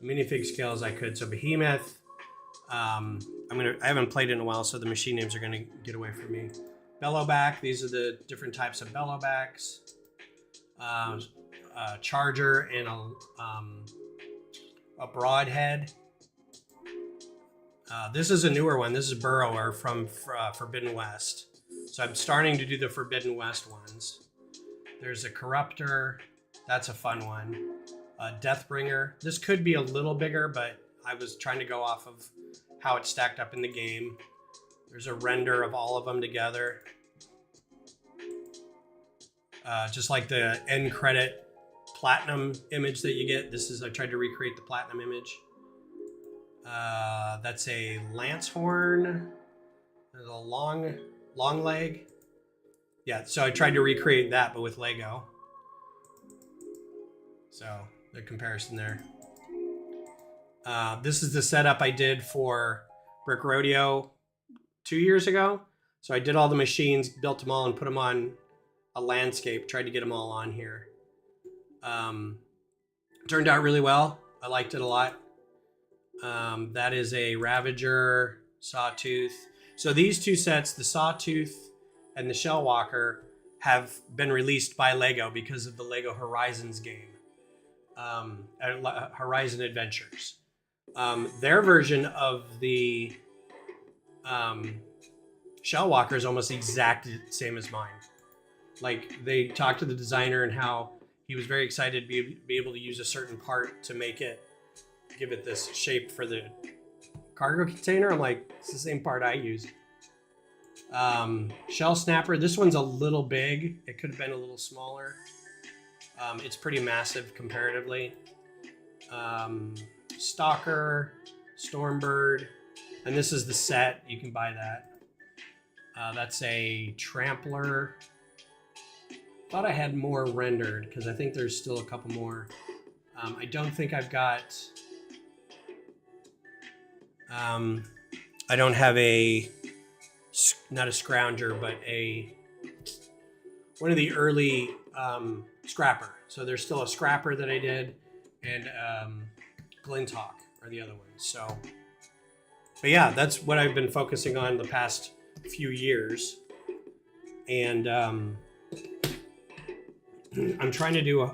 minifig scale as I could. So Behemoth, I haven't played in a while, so the machine names are gonna get away from me. Bellowback, these are the different types of bellowbacks. Charger and a broadhead. This is a newer one. This is Burrower from Forbidden West. So I'm starting to do the Forbidden West ones. There's a Corruptor. That's a fun one. Deathbringer. This could be a little bigger, but I was trying to go off of how it stacked up in the game. There's a render of all of them together. Just like the end credit platinum image that you get. I tried to recreate the platinum image. That's a lance horn. There's a long leg. Yeah, so I tried to recreate that, but with Lego. So the comparison there. This is the setup I did for Brick Rodeo 2 years ago. So I did all the machines, built them all, and put them on a landscape. Tried to get them all on here. Turned out really well. I liked it a lot. That is a Ravager, Sawtooth. So these two sets, the Sawtooth and the Shellwalker, have been released by Lego because of the Lego Horizons game. Horizon Adventures. Their version of the Shellwalker is almost the exact same as mine. Like, they talked to the designer and how he was very excited to be able to use a certain part to make it, give it this shape for the cargo container. I'm like, it's the same part I used. Shell snapper. This one's a little big. It could have been a little smaller. It's pretty massive comparatively. Stalker, Stormbird, and this is the set. You can buy that. That's a Trampler. Thought I had more rendered because I think there's still a couple more. I don't think I've got. I don't have a, not a Scrounger, but one of the early Scrapper. So there's still a Scrapper that I did, and Glinthawk are the other ones. So, but yeah, that's what I've been focusing on the past few years, and I'm trying to do an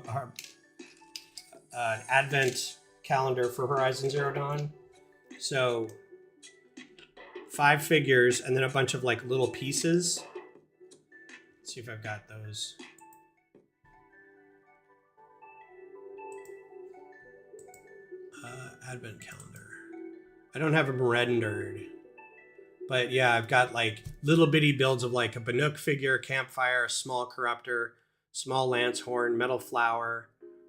advent calendar for Horizon Zero Dawn. So 5 figures and then a bunch of like little pieces. Let's see if I've got those. Advent calendar. I don't have them rendered. But yeah, I've got like little bitty builds of like a Bannock figure, Campfire, small Corruptor, small Lance Horn, Metal Flower,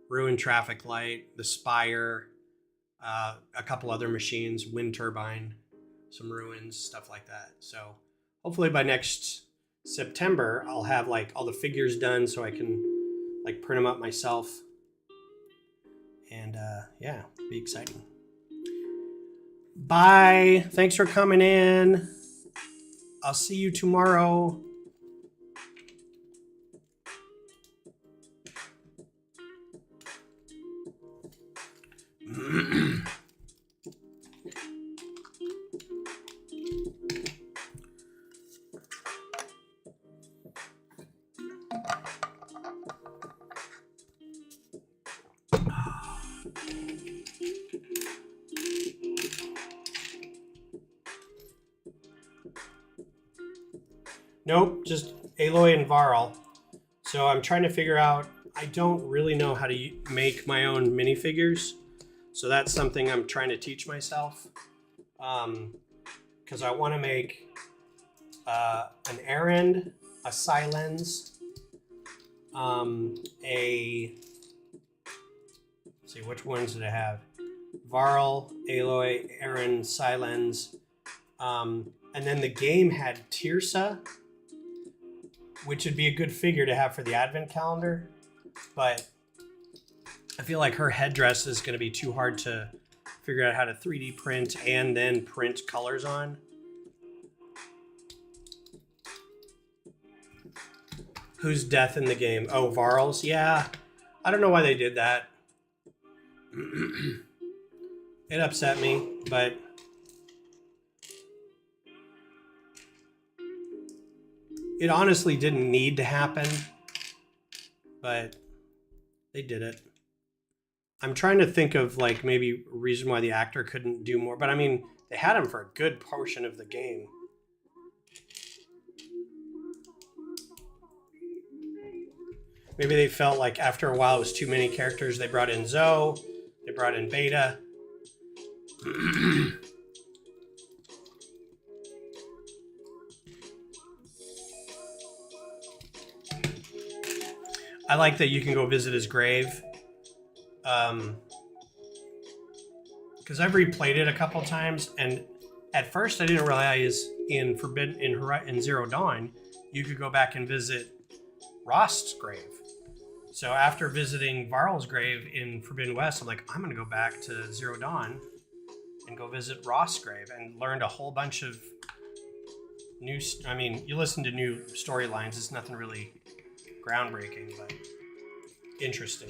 Ruined Traffic Light, the Spire, a couple other machines, Wind Turbine, some Ruins, stuff like that. So hopefully by next September, I'll have like all the figures done so I can like print them up myself. And yeah, be exciting. Bye. Thanks for coming in. I'll see you tomorrow. Nope, just Aloy and Varl. So I'm trying to figure out, I don't really know how to make my own minifigures. So that's something I'm trying to teach myself. Because I want to make an Erend, a Silence, let's see, which ones did I have? Varl, Aloy, Erend, Silence. And then the game had Tirsa, which would be a good figure to have for the advent calendar, but I feel like her headdress is going to be too hard to figure out how to 3D print and then print colors on. Who's death in the game? Oh, Varl's? Yeah. I don't know why they did that. It upset me, but it honestly didn't need to happen, but they did it. I'm trying to think of like maybe a reason why the actor couldn't do more, but I mean, they had him for a good portion of the game. Maybe they felt like after a while it was too many characters. They brought in Zoe, they brought in Beta. I like that you can go visit his grave. Because I've replayed it a couple times, and at first I didn't realize in Zero Dawn, you could go back and visit Rost's grave. So after visiting Varl's grave in Forbidden West, I'm like, I'm gonna go back to Zero Dawn and go visit Rost's grave, and learned a whole bunch of new. I mean, you listen to new storylines. It's nothing really groundbreaking, but interesting,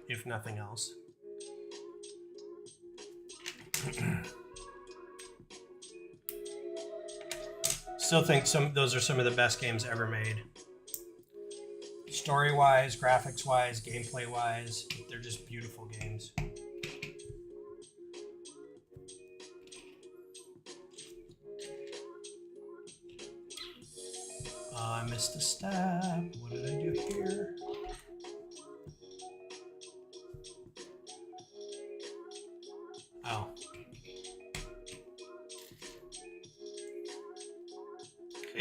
if nothing else. Still think those are some of the best games ever made. Story-wise, graphics-wise, gameplay-wise, they're just beautiful games. I missed a step. What did I do here?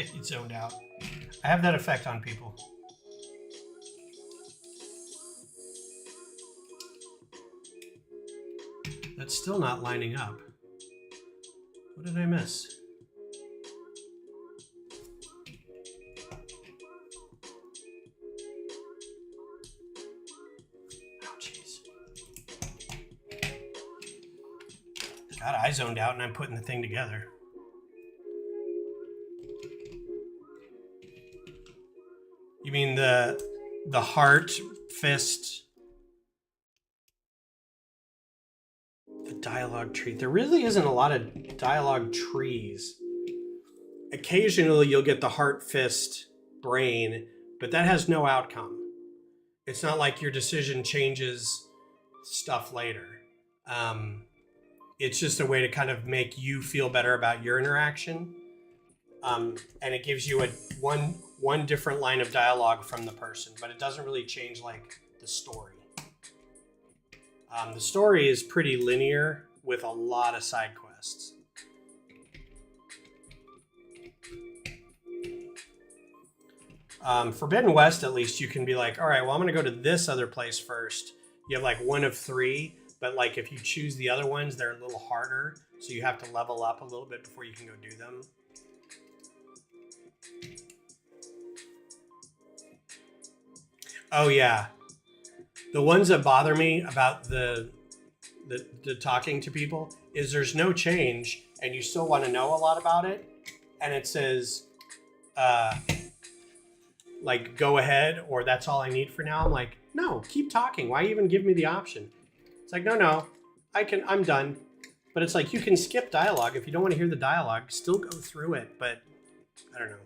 get you zoned out. I have that effect on people. That's still not lining up. What did I miss? Oh, jeez. God, I zoned out and I'm putting the thing together. You mean the heart, fist, the dialogue tree? There really isn't a lot of dialogue trees. Occasionally you'll get the heart, fist, brain, but that has no outcome. It's not like your decision changes stuff later. It's just a way to kind of make you feel better about your interaction. And it gives you one different line of dialogue from the person, but it doesn't really change like the story. The story is pretty linear with a lot of side quests. Forbidden West, at least, you can be like, all right, well, I'm going to go to this other place first. You have like one of 3, but like if you choose the other ones, they're a little harder. So you have to level up a little bit before you can go do them. Oh yeah. The ones that bother me about the talking to people is there's no change and you still want to know a lot about it. And it says, like, go ahead, or that's all I need for now. I'm like, no, keep talking. Why even give me the option? It's like, no, I'm done. But it's like, you can skip dialogue. If you don't want to hear the dialogue, still go through it. But I don't know.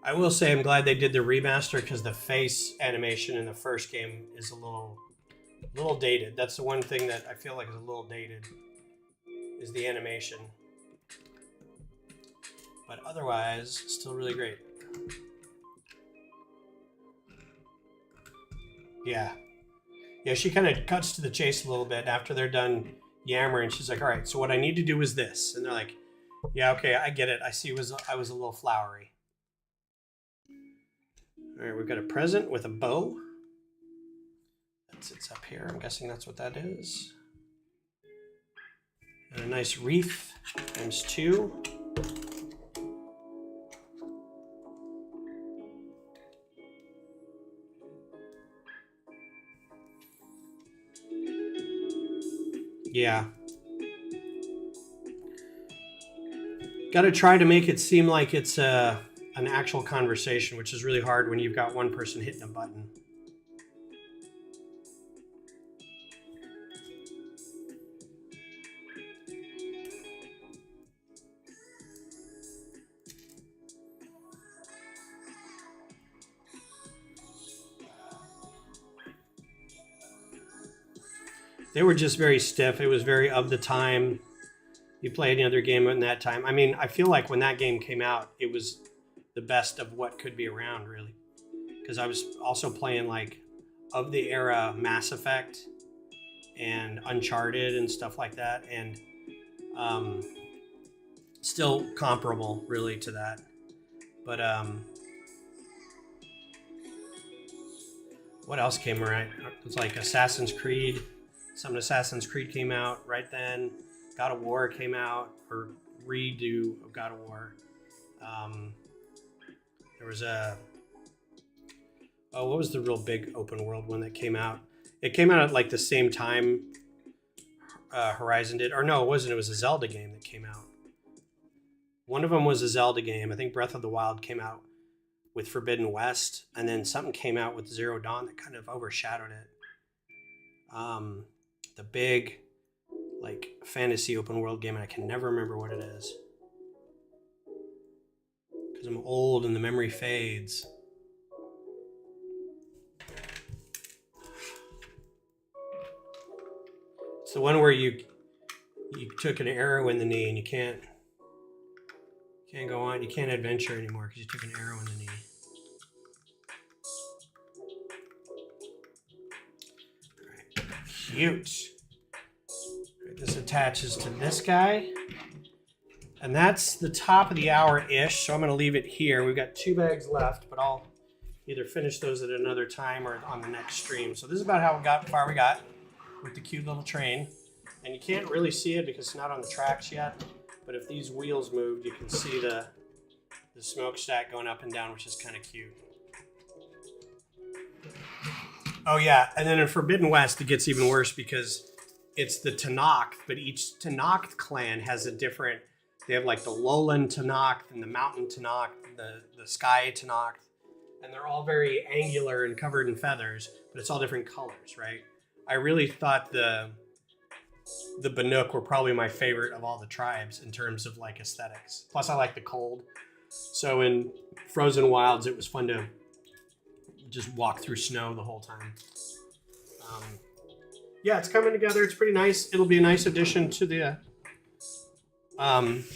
I will say I'm glad they did the remaster because the face animation in the first game is a little dated. That's the one thing that I feel like is a little dated, is the animation. But otherwise, still really great. Yeah. Yeah, she kind of cuts to the chase a little bit after they're done yammering. She's like, all right, so what I need to do is this. And they're like, yeah, okay, I get it. I see I was a little flowery. All right, we've got a present with a bow. That sits up here. I'm guessing that's what that is. And a nice wreath times 2. Yeah. Got to try to make it seem like it's an actual conversation, which is really hard when you've got one person hitting a button. They were just very stiff. It was very of the time. You play any other game in that time. I mean, I feel like when that game came out, it was the best of what could be around, really. Because I was also playing like of the era Mass Effect and Uncharted and stuff like that, and still comparable really to that. But what else came around? It was like Assassin's Creed. Some Assassin's Creed came out right then. God of War came out, or redo of God of War. There was what was the real big open world one that came out? It came out at like the same time Horizon did. Or no, it wasn't. It was a Zelda game that came out. One of them was a Zelda game. I think Breath of the Wild came out with Forbidden West, and then something came out with Zero Dawn that kind of overshadowed it. The big like fantasy open world game, and I can never remember what it is because I'm old and the memory fades. It's the one where you took an arrow in the knee and you can't go on. You can't adventure anymore because you took an arrow in the knee. cute. This attaches to this guy. And that's the top of the hour-ish, so I'm going to leave it here. We've got 2 bags left, but I'll either finish those at another time or on the next stream. So this is about how far we got with the cute little train. And you can't really see it because it's not on the tracks yet. But if these wheels moved, you can see the smokestack going up and down, which is kind of cute. Oh yeah, and then in Forbidden West, it gets even worse because it's the Tenakth, but each Tenakth clan has a different... They have like the lowland Tenakth and the mountain Tenakth, the sky Tenakth, and they're all very angular and covered in feathers, but it's all different colors, right? I really thought the Banuk were probably my favorite of all the tribes in terms of like aesthetics. Plus I like the cold. So in Frozen Wilds, it was fun to just walk through snow the whole time. Yeah, it's coming together. It's pretty nice. It'll be a nice addition to the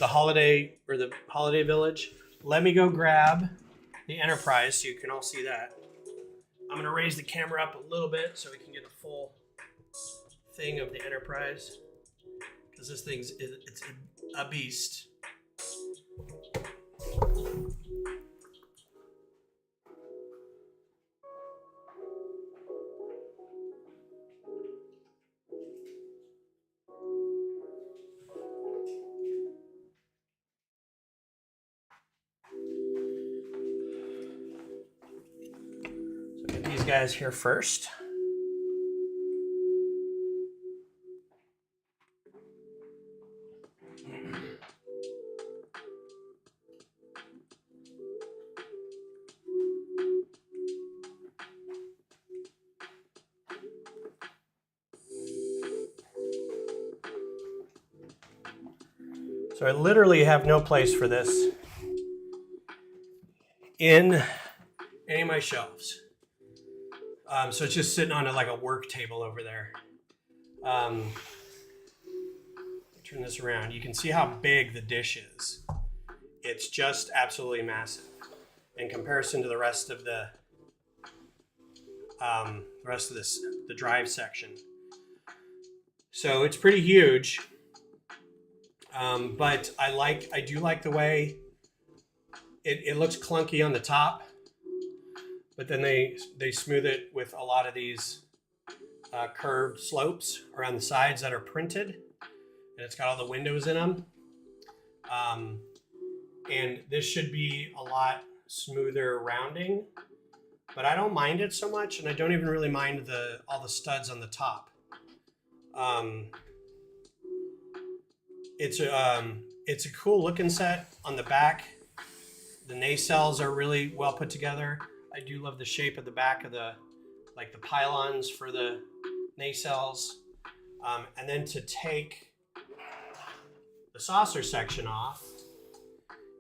holiday or the holiday village. Let me go grab the Enterprise so you can all see that. I'm gonna raise the camera up a little bit so we can get a full thing of the Enterprise, because this thing's it's a beast. These guys here first. So I literally have no place for this in any of my shelves. So it's just sitting on like a work table over there. Turn this around. You can see how big the dish is. It's just absolutely massive in comparison to the rest of the drive section. So it's pretty huge. But I do like the way it looks clunky on the top. But then they smooth it with a lot of these curved slopes around the sides that are printed, and it's got all the windows in them. And this should be a lot smoother rounding, but I don't mind it so much, and I don't even really mind all the studs on the top. It's a cool looking set on the back. The nacelles are really well put together. I do love the shape of the back of the pylons for the nacelles. And then to take the saucer section off,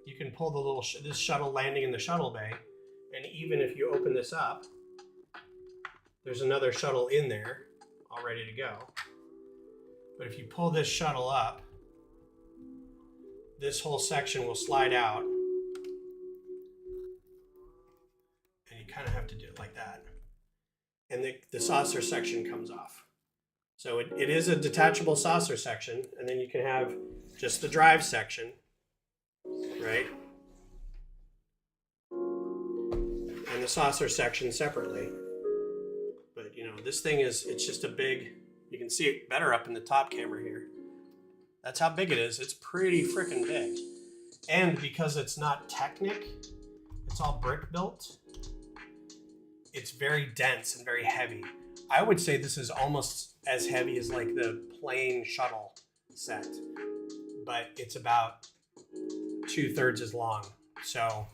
you can pull the this shuttle landing in the shuttle bay. And even if you open this up, there's another shuttle in there all ready to go. But if you pull this shuttle up, this whole section will slide out. Kind of have to do it like that, and the saucer section comes off. So it is a detachable saucer section, and then you can have just the drive section, right, and the saucer section separately. But this thing it's just a big, you can see it better up in the top camera here. That's how big it is. It's pretty freaking big. And because it's not Technic, it's all brick built, it's very dense and very heavy. I would say this is almost as heavy as like the plain shuttle set, but it's about 2/3 as long. So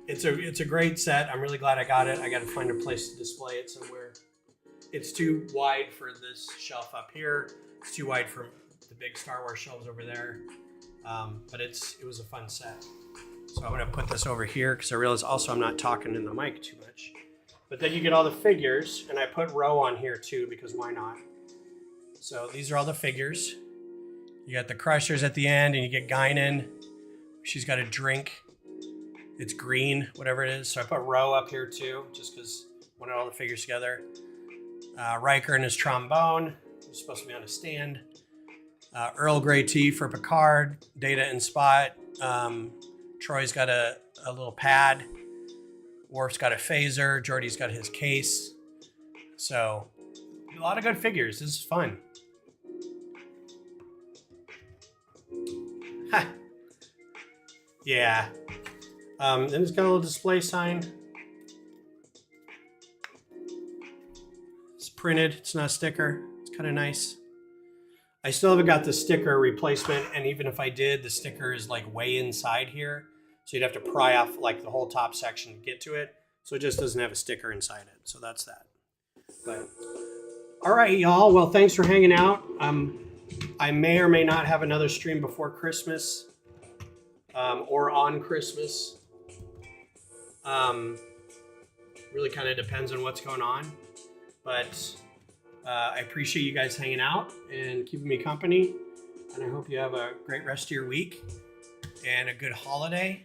it's a great set. I'm really glad I got it. I got to find a place to display it somewhere. It's too wide for this shelf up here. It's too wide for the big Star Wars shelves over there. But it was a fun set. So I'm gonna put this over here because I realize also I'm not talking in the mic too much. But then you get all the figures, and I put Ro on here too because why not? So these are all the figures. You got the Crushers at the end, and you get Guinan. She's got a drink. It's green, whatever it is. So I put Ro up here too, just because I wanted all the figures together. Riker and his trombone. He's supposed to be on a stand. Earl Grey tea for Picard. Data and Spot. Troy's got a little pad. Worf's got a phaser. Geordi's got his case. So, a lot of good figures. This is fun. Ha. Yeah. And it's got a little display sign. It's printed. It's not a sticker. It's kind of nice. I still haven't got the sticker replacement, and even if I did, the sticker is like way inside here. So you'd have to pry off like the whole top section to get to it. So it just doesn't have a sticker inside it. So that's that. But all right, y'all. Well, thanks for hanging out. I may or may not have another stream before Christmas or on Christmas. Really kind of depends on what's going on. But I appreciate you guys hanging out and keeping me company. And I hope you have a great rest of your week and a good holiday.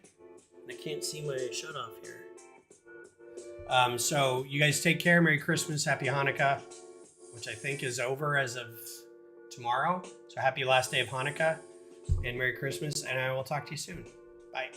I can't see my shut off here. So you guys take care. Merry Christmas. Happy Hanukkah, which I think is over as of tomorrow. So happy last day of Hanukkah and Merry Christmas. And I will talk to you soon. Bye.